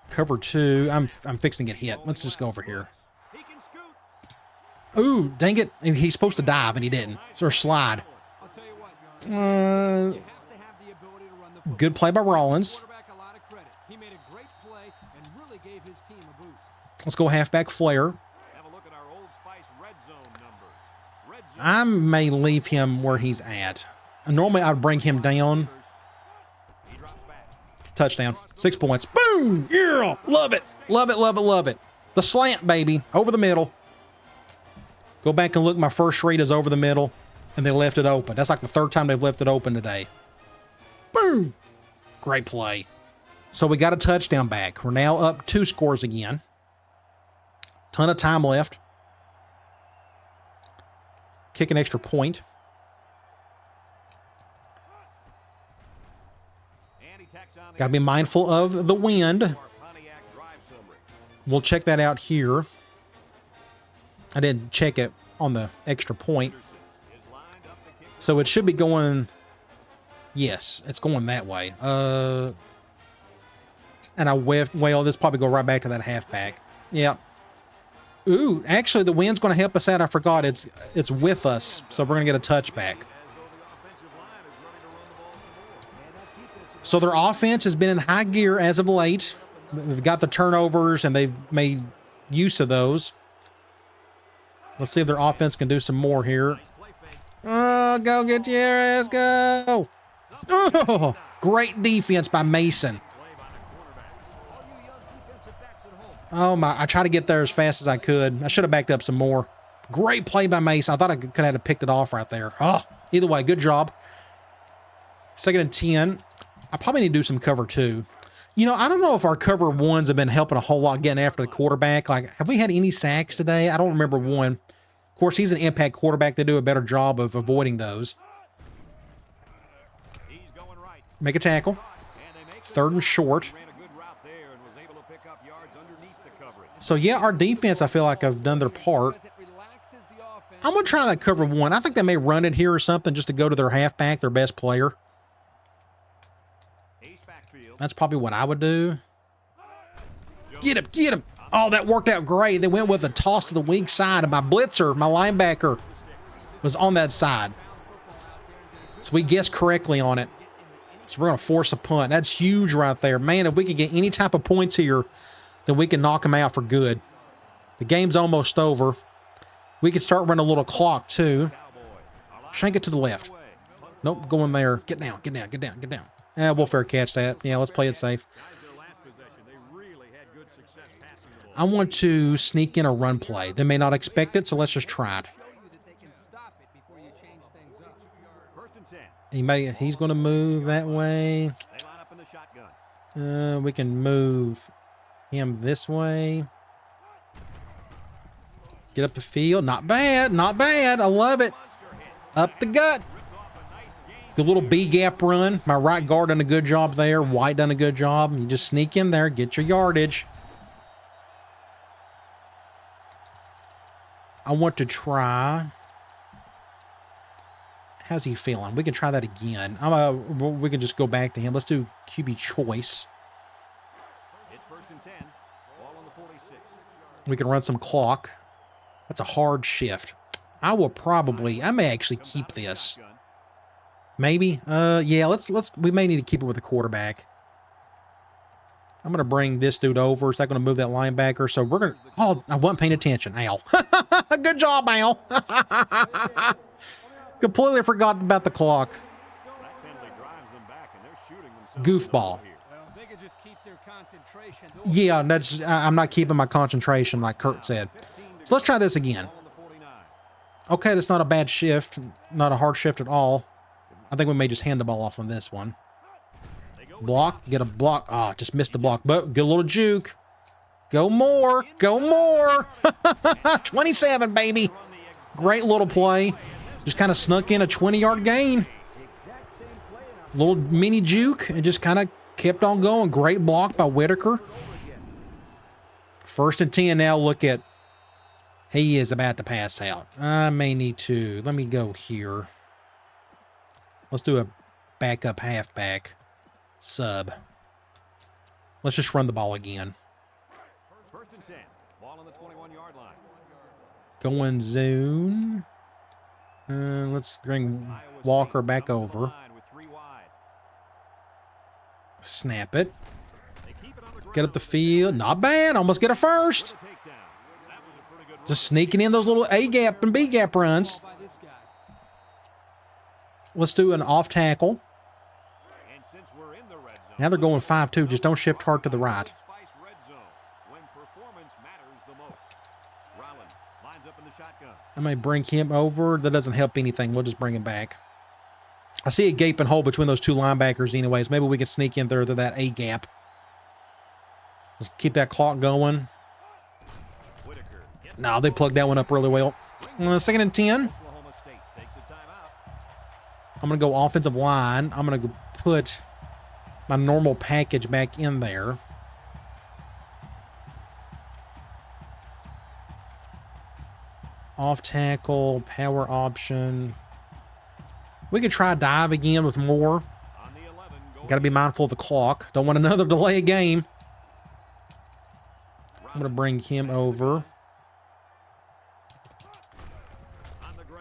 Cover 2. I'm fixing to get hit. Let's just go over here. He can scoot. Ooh, dang it. He's supposed to dive, and he didn't. Or slide. I'll tell you what, John. You have to have the ability to run the football. Good play by Rollins. Quarterback a lot of credit. He made a great play and really gave his team a boost. Let's go halfback flare. Have a look at our Old Spice red zone numbers. Red zone. I may leave him where he's at. Normally, I'd bring him down. He drops back. Touchdown. 6 points. Boom! Yeah! Love it. Love it, love it, love it. The slant, baby. Over the middle. Go back and look. My first read is over the middle, and they left it open. That's like the 3rd time they've left it open today. Boom! Great play. So we got a touchdown back. We're now up 2 scores again. Ton of time left. Kick an extra point. And he tacks on the Got to be mindful of the wind. Pontiac drive summary. We'll check that out here. I didn't check it on the extra point. Is lined up to kick. So it should be going... Yes, it's going that way. And I whiffed. Well, this probably go right back to that halfback. Yep. Ooh, actually, the wind's going to help us out. I forgot. It's with us, so we're going to get a touchback. As though the offensive line is ready to run the ball some more. So their offense has been in high gear as of late. They've got the turnovers, and they've made use of those. Let's see if their offense can do some more here. Play fake. Oh, go Gutierrez, go! Oh, great defense by Mason. Play by the quarterback. All you young defensive backs at home. Oh, my. I tried to get there as fast as I could. I should have backed up some more. Great play by Mason. I thought I could have picked it off right there. Oh, either way, good job. 2nd and 10. I probably need to do some cover 2. You know, I don't know if our cover 1s have been helping a whole lot getting after the quarterback. Like, have we had any sacks today? I don't remember one. Of course, he's an impact quarterback. They do a better job of avoiding those. He's going right. Make a tackle. And they make the 3rd and short. ran a good route there and was able to pick up yards underneath the coverage. So, yeah, our defense, I feel like, have done their part. Because it relaxes the offense. I'm going to try that cover one. I think they may run it here or something just to go to their halfback, their best player. Ace backfield. That's probably what I would do. Get him, get him. Oh, that worked out great. They went with a toss to the weak side, and my blitzer, my linebacker, was on that side. So we guessed correctly on it. So we're going to force a punt. That's huge right there. Man, if we could get any type of points here, then we can knock them out for good. The game's almost over. We could start running a little clock, too. Shank it to the left. Nope, going there. Get down, get down, get down, get down. We'll fair catch that. Yeah, let's play it safe. Their last possession, they really had good success passing the ball. I want to sneak in a run play. They may not expect it, so let's just try it. Show you that they can stop it before you change things up. First and 10. He's going to move that way. They line up in the shotgun. We can move him this way. Get up the field. Not bad. Not bad. I love it. Up the gut. The little B gap run. My right guard done a good job there. White done a good job. You just sneak in there. Get your yardage. I want to try. How's he feeling? We can try that again. We can just go back to him. Let's do QB choice. It's first and 10. Ball on the 46. We can run some clock. That's a hard shift. I may actually keep this. Maybe. Yeah, we may need to keep it with the quarterback. I'm going to bring this dude over. Is that going to move that linebacker? So we're going to... Oh, I wasn't paying attention. Al. Good job, Al. Completely forgot about the clock. That penalty drives them back, and they're shooting themselves. Goofball. Here. Well, they could just keep their concentration. Yeah, I'm not keeping my concentration like Kurt said. So let's try this again. Ball on the 49. Okay, that's not a bad shift. Not a hard shift at all. I think we may just hand the ball off on this one. Block, get a block. Ah, just missed the block. But good little juke. Go more. Go more. 27, baby. Great little play. Just kind of snuck in a 20-yard gain. Little mini juke and just kind of kept on going. Great block by Whitaker. First and 10 now. Look at... He is about to pass out. I may need to... Let me go here. Let's do a backup halfback sub. Let's just run the ball again. First and 10. Ball on the 21-yard line. Going zone. Let's bring Walker back over. Snap it. Get up the field. Not bad. Almost get a first. Just sneaking in those little A-gap and B-gap runs. Let's do an off tackle. Now they're going 5-2. Just don't shift hard to the right. I may bring him over. That doesn't help anything. We'll just bring him back. I see a gaping hole between those two linebackers anyways. Maybe we can sneak in there to that A-gap. Let's keep that clock going. No, they plugged that one up really well. Second and 10. I'm going to go offensive line. I'm going to put my normal package back in there. Off tackle, power option. We could try dive again with more. Got to be mindful of the clock. Don't want another delay a game. I'm going to bring him over.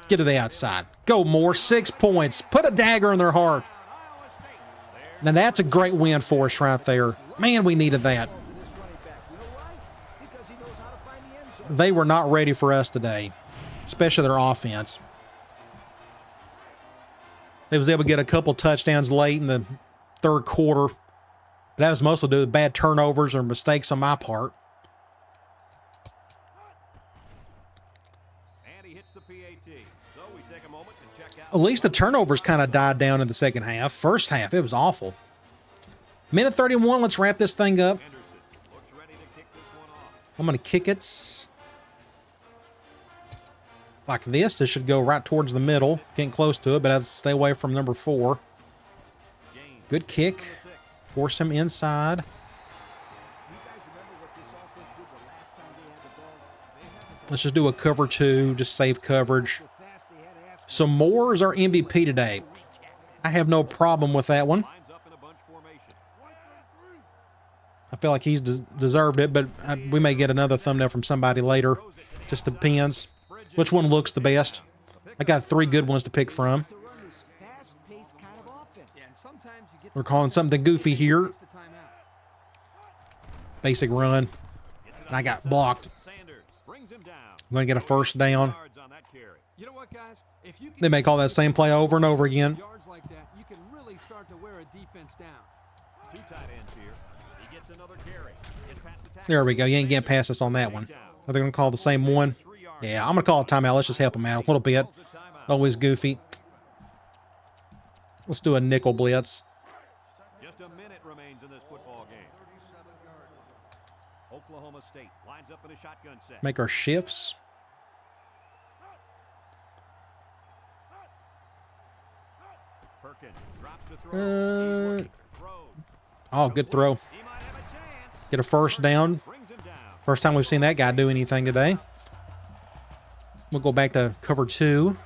Get to the outside. Go more. 6 points. Put a dagger in their heart. Now that's a great win for us right there. Man, we needed that. They were not ready for us today, especially their offense. They was able to get a couple touchdowns late in the third quarter, but that was mostly due to bad turnovers or mistakes on my part. At least the turnovers kind of died down in the second half. First half, it was awful. Minute 31, let's wrap this thing up. I'm going to kick it like this. This should go right towards the middle. Getting close to it, but I have to stay away from number 4. Good kick. Force him inside. Let's just do a cover 2, just save coverage. So Moore is our MVP today. I have no problem with that one. Lines up in a bunch formation. I feel like he's deserved it, but we may get another thumbnail from somebody later. Just depends which one looks the best. I got 3 good ones to pick from. To run this fast-paced kind of offense. Yeah, and sometimes you get We're calling something goofy here. the timeout. Basic run. And I got blocked. Sanders brings him down. I'm going to get a first down. Yards on that carry. You know what, guys? If you can They may call that same play over and over again. yards like that, you can really start to wear a defense down. 2 tight ends here. He gets another carry. Gets past the tackle. There we go. You ain't getting past us on that one. Are they going to call the same one? Yeah, I'm going to call a timeout. Let's just help him out a little bit. Always goofy. Let's do a nickel blitz. Just a minute remains in this football game. Oklahoma State lines up in a shotgun set. Make our shifts. Perkins drops to throw. Oh, good throw. He might have a chance. Get a first down. Brings him down. First time we've seen that guy do anything today. We'll go back to cover 2.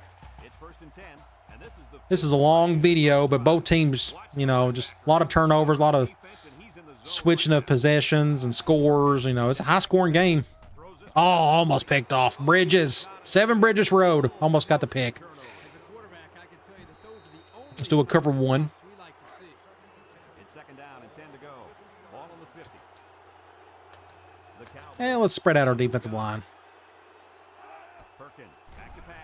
It's 1st and 10, and This is a long video, but both teams, you know, just a lot of turnovers, a lot of defense, and he's in the zone. switching of possessions and scores. You know, it's a high-scoring game. Oh, almost picked off. Bridges. 7 Bridges Road. Almost got the pick. As a quarterback, I can tell you that those are the only Let's do a cover 1. we like to see. It's 2nd down and 10 to go. Ball on the 50. The Cowboys. And let's spread out our defensive line. Perkins back to pass.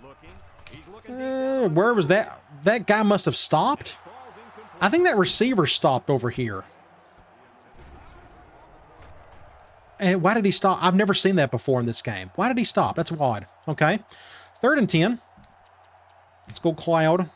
Looking. He's looking deep down. Where was that? That guy must have stopped. Falls incomplete. I think that receiver stopped over here. And why did he stop? I've never seen that before in this game. Why did he stop? That's odd. Okay. 3rd and 10. Let's go Cloud.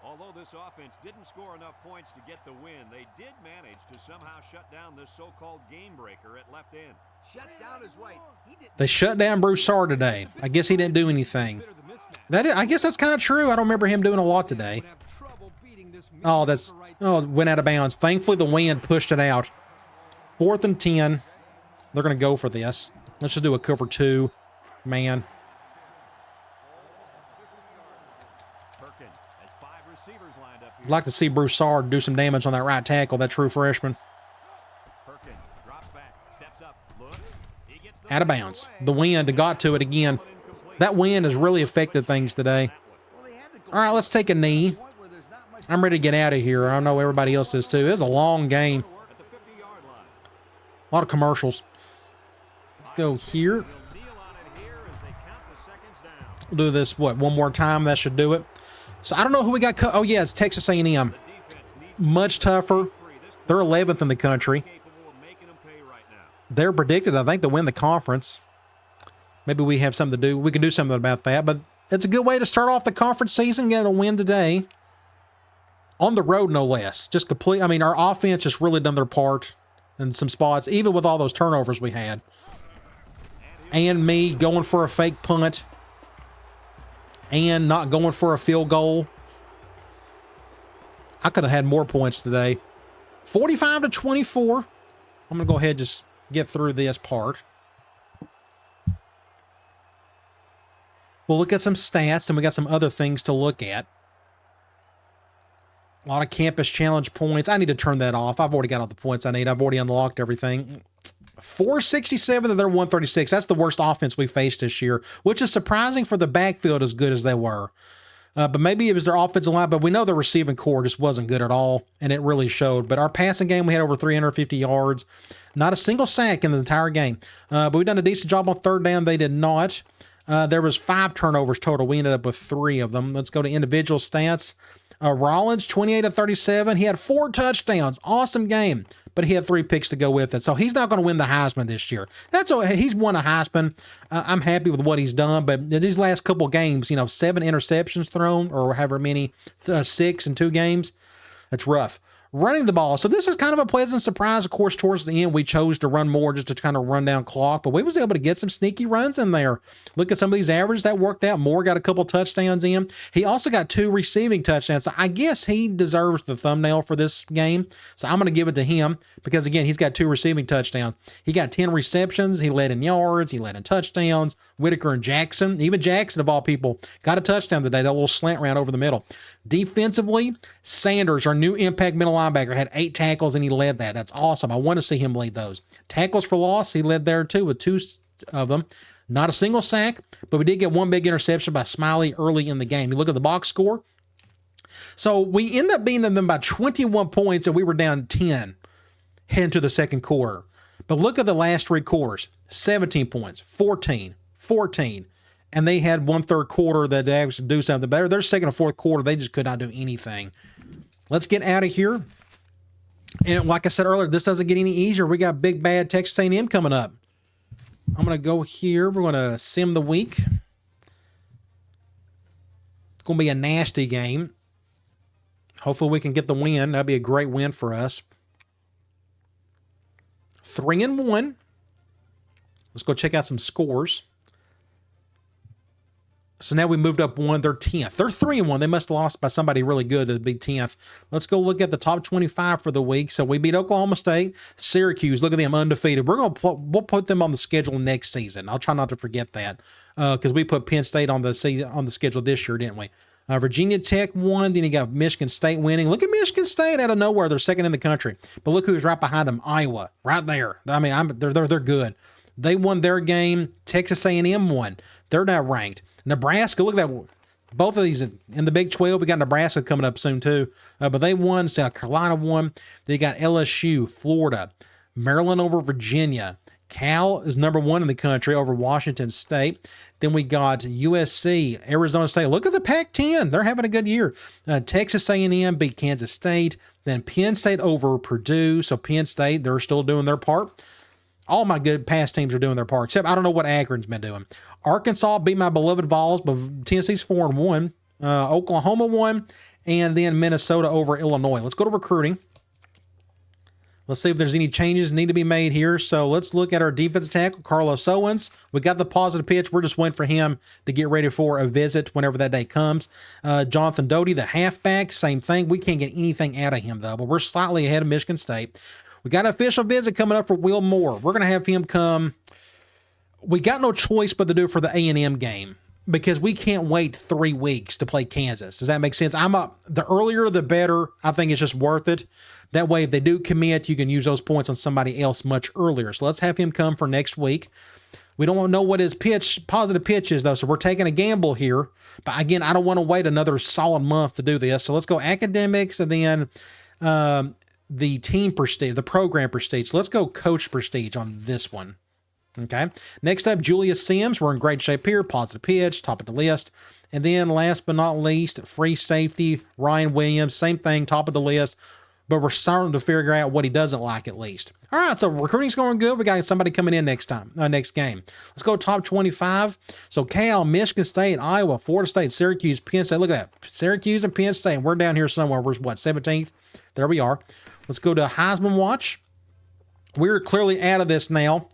Although this offense didn't score enough points to get the win, they did manage to somehow shut down this so-called game breaker at left end. Shut down is right. He didn't They shut down Broussard today. I guess he didn't do anything. Consider the mismatch. I guess that's kind of true. I don't remember him doing a lot today. Would have trouble beating this Oh, that's it went out of bounds. Thankfully, the wind pushed it out. 4th and 10. They're going to go for this. Let's just do a cover 2. Man. Perkins has 5 receivers lined up here. I'd like to see Broussard do some damage on that right tackle, that true freshman. Perkins drops back, steps up, looks. He gets the Out of bounds. The wind got to it again. That wind has really affected things today. well, they had to go All right, let's take a knee. to a point where there's not much I'm ready to get out of here. I know everybody else is too. It's a long game. at the 50-yard line. A lot of commercials. Let's go here. He'll kneel on it here as they count the seconds down. We'll do this, what, one more time? That should do it. So I don't know who we got cut. Oh, yeah, it's Texas A&M. Defense needs Much tougher. They're 11th in the country. capable of making them pay right now. They're predicted, I think, to win the conference. Maybe we have something to do. We can do something about that. But it's a good way to start off the conference season, get a win today. On the road, no less. Just complete. I mean, our offense has really done their part in some spots, even with all those turnovers we had. And me going for a fake punt. And not going for a field goal. I could have had more points today. 45-24. I'm going to go ahead and just get through this part. We'll look at some stats, and we got some other things to look at. A lot of campus challenge points. I need to turn that off. I've already got all the points I need. I've already unlocked everything. 467 to their 136. That's the worst offense we faced this year, which is surprising for the backfield as good as they were. But maybe it was their offensive line, but we know the receiving core just wasn't good at all, and it really showed. But our passing game, we had over 350 yards. Not a single sack in the entire game. But we've done a decent job on 3rd down. They did not. There was 5 turnovers total. We ended up with 3 of them. Let's go to individual stats. Rollins, 28-37. He had 4 touchdowns. Awesome game. But he had 3 picks to go with it. So he's not going to win the Heisman this year. That's okay. He's won a Heisman. I'm happy with what he's done. But in these last couple games, 7 interceptions thrown, or however many, 6 in 2 games. That's rough. running the ball. So this is kind of a pleasant surprise. Of course, towards the end, we chose to run more just to kind of run down clock, but we was able to get some sneaky runs in there. Look at some of these averages that worked out. Moore got a couple touchdowns in. He also got 2 receiving touchdowns. So I guess he deserves the thumbnail for this game. So I'm going to give it to him because, again, he's got 2 receiving touchdowns. He got 10 receptions. He led in yards. He led in touchdowns. Whitaker and Jackson, even Jackson of all people, got a touchdown today. That little slant round over the middle. Defensively, Sanders, our new impact middle linebacker, had 8 tackles and he led that. That's awesome. I want to see him lead those. Tackles for loss, he led there too with 2 of them. Not a single sack, but we did get 1 big interception by Smiley early in the game. You look at the box score. So we end up beating them by 21 points and we were down 10 heading to the second quarter. But look at the last 3 quarters. 17 points, 14, 14. And they had 1/3 quarter that they actually do something better. Their second and fourth quarter, they just could not do anything. Let's get out of here. And like I said earlier, this doesn't get any easier. We got big bad Texas A&M coming up. I'm going to go here. We're going to sim the week. It's going to be a nasty game. Hopefully we can get the win. That'd be a great win for us. 3-1. Let's go check out some scores. So now we moved up 1. They're 10th. They're 3-1. They must have lost by somebody really good to be 10th. Let's go look at the top 25 for the week. So we beat Oklahoma State, Syracuse. Look at them, undefeated. We'll put them on the schedule next season. I'll try not to forget that because we put Penn State on the schedule this year, didn't we? Virginia Tech won. Then you got Michigan State winning. Look at Michigan State out of nowhere. They're second in the country. But look who's right behind them. Iowa, right there. I mean, they're good. They won their game. Texas A&M won. They're not ranked. Nebraska, look at that. Both of these in the Big 12. We got Nebraska coming up soon too. But they won. South Carolina won. They got LSU, Florida, Maryland over Virginia. Cal is number 1 in the country over Washington State. Then we got USC, Arizona State. Look at the Pac-10. They're having a good year. Texas A&M beat Kansas State. Then Penn State over Purdue. So Penn State, they're still doing their part. All my good past teams are doing their part, except I don't know what Akron's been doing. Arkansas beat my beloved Vols, but Tennessee's 4-1. Oklahoma won, and then Minnesota over Illinois. Let's go to recruiting. Let's see if there's any changes need to be made here. So let's look at our defensive tackle, Carlos Owens. We got the positive pitch. We're just waiting for him to get ready for a visit whenever that day comes. Jonathan Doty, the halfback, same thing. We can't get anything out of him, though, but we're slightly ahead of Michigan State. We got an official visit coming up for Will Moore. We're going to have him come. We got no choice but to do it for the A&M game because we can't wait 3 weeks to play Kansas. Does that make sense? The earlier, the better. I think it's just worth it. That way, if they do commit, you can use those points on somebody else much earlier. So let's have him come for next week. We don't know what his positive pitch is, though, so we're taking a gamble here. But again, I don't want to wait another solid month to do this. So let's go academics and then the team prestige, the program prestige. So let's go coach prestige on this one. Okay. Next up, Julius Sims. We're in great shape here. Positive pitch, top of the list. And then last but not least, free safety, Ryan Williams. Same thing, top of the list. But we're starting to figure out what he doesn't like at least. All right, so recruiting's going good. We got somebody coming in next game. Let's go top 25. So Cal, Michigan State, Iowa, Florida State, Syracuse, Penn State. Look at that. Syracuse and Penn State. We're down here somewhere. We're, 17th? There we are. Let's go to Heisman Watch. We're clearly out of this now.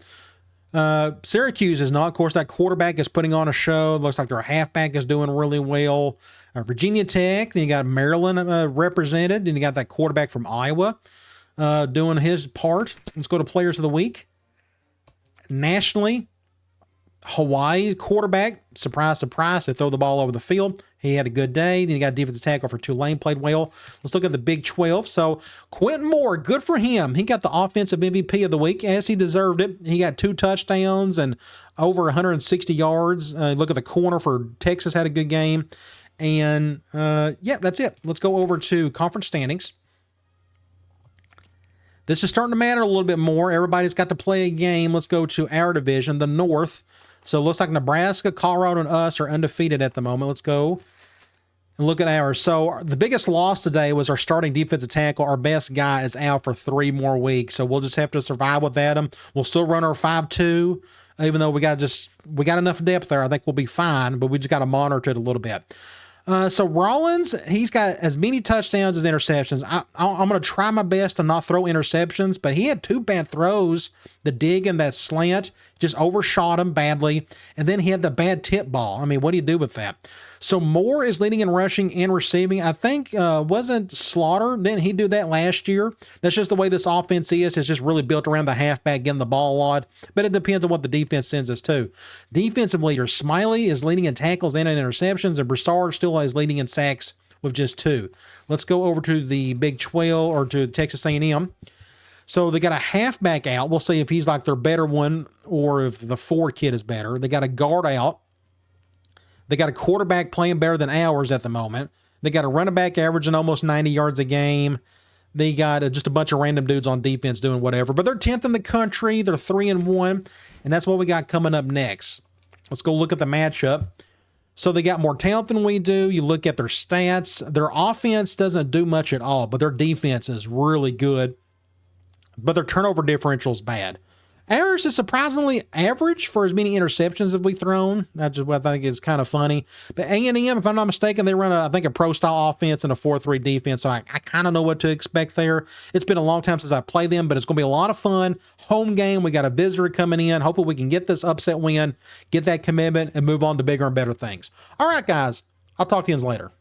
Syracuse is not. Of course, that quarterback is putting on a show. It looks like their halfback is doing really well. Virginia Tech, then you got Maryland represented, and you got that quarterback from Iowa doing his part. Let's go to Players of the Week. Nationally, Hawaii quarterback, surprise, surprise, they throw the ball over the field. He had a good day. Then you got defensive tackle for Tulane, played well. Let's look at the Big 12. So Quentin Moore, good for him. He got the offensive MVP of the week as he deserved it. He got 2 touchdowns and over 160 yards. Look at the corner for Texas, had a good game. And yeah, that's it. Let's go over to conference standings. This is starting to matter a little bit more. Everybody's got to play a game. Let's go to our division, the North. So it looks like Nebraska, Colorado, and us are undefeated at the moment. Let's go and look at ours. So the biggest loss today was our starting defensive tackle. Our best guy is out for 3 more weeks. So we'll just have to survive with that. We'll still run our 5-2, even though we got enough depth there. I think we'll be fine, but we just got to monitor it a little bit. So Rollins, he's got as many touchdowns as interceptions. I'm going to try my best to not throw interceptions, but he had 2 bad throws. The dig and that slant just overshot him badly. And then he had the bad tip ball. I mean, what do you do with that? So Moore is leading in rushing and receiving. I think, wasn't Slaughter, didn't he do that last year? That's just the way this offense is. It's just really built around the halfback getting the ball a lot. But it depends on what the defense sends us to. Defensive leader, Smiley is leading in tackles and in interceptions, and Broussard still is leading in sacks with just 2. Let's go over to the Big 12 or to Texas A&M. So they got a halfback out. We'll see if he's like their better one or if the Ford kid is better. They got a guard out. They got a quarterback playing better than ours at the moment. They got a running back averaging almost 90 yards a game. They got just a bunch of random dudes on defense doing whatever. But they're 10th in the country. They're 3-1. And that's what we got coming up next. Let's go look at the matchup. So they got more talent than we do. You look at their stats. Their offense doesn't do much at all, but their defense is really good. But their turnover differential is bad. Ours is surprisingly average for as many interceptions as we've thrown. That's just what I think is kind of funny. But A&M, if I'm not mistaken, they run, I think, a pro-style offense and a 4-3 defense, so I kind of know what to expect there. It's been a long time since I played them, but it's going to be a lot of fun. Home game, we got a visitor coming in. Hopefully we can get this upset win, get that commitment, and move on to bigger and better things. All right, guys, I'll talk to you later.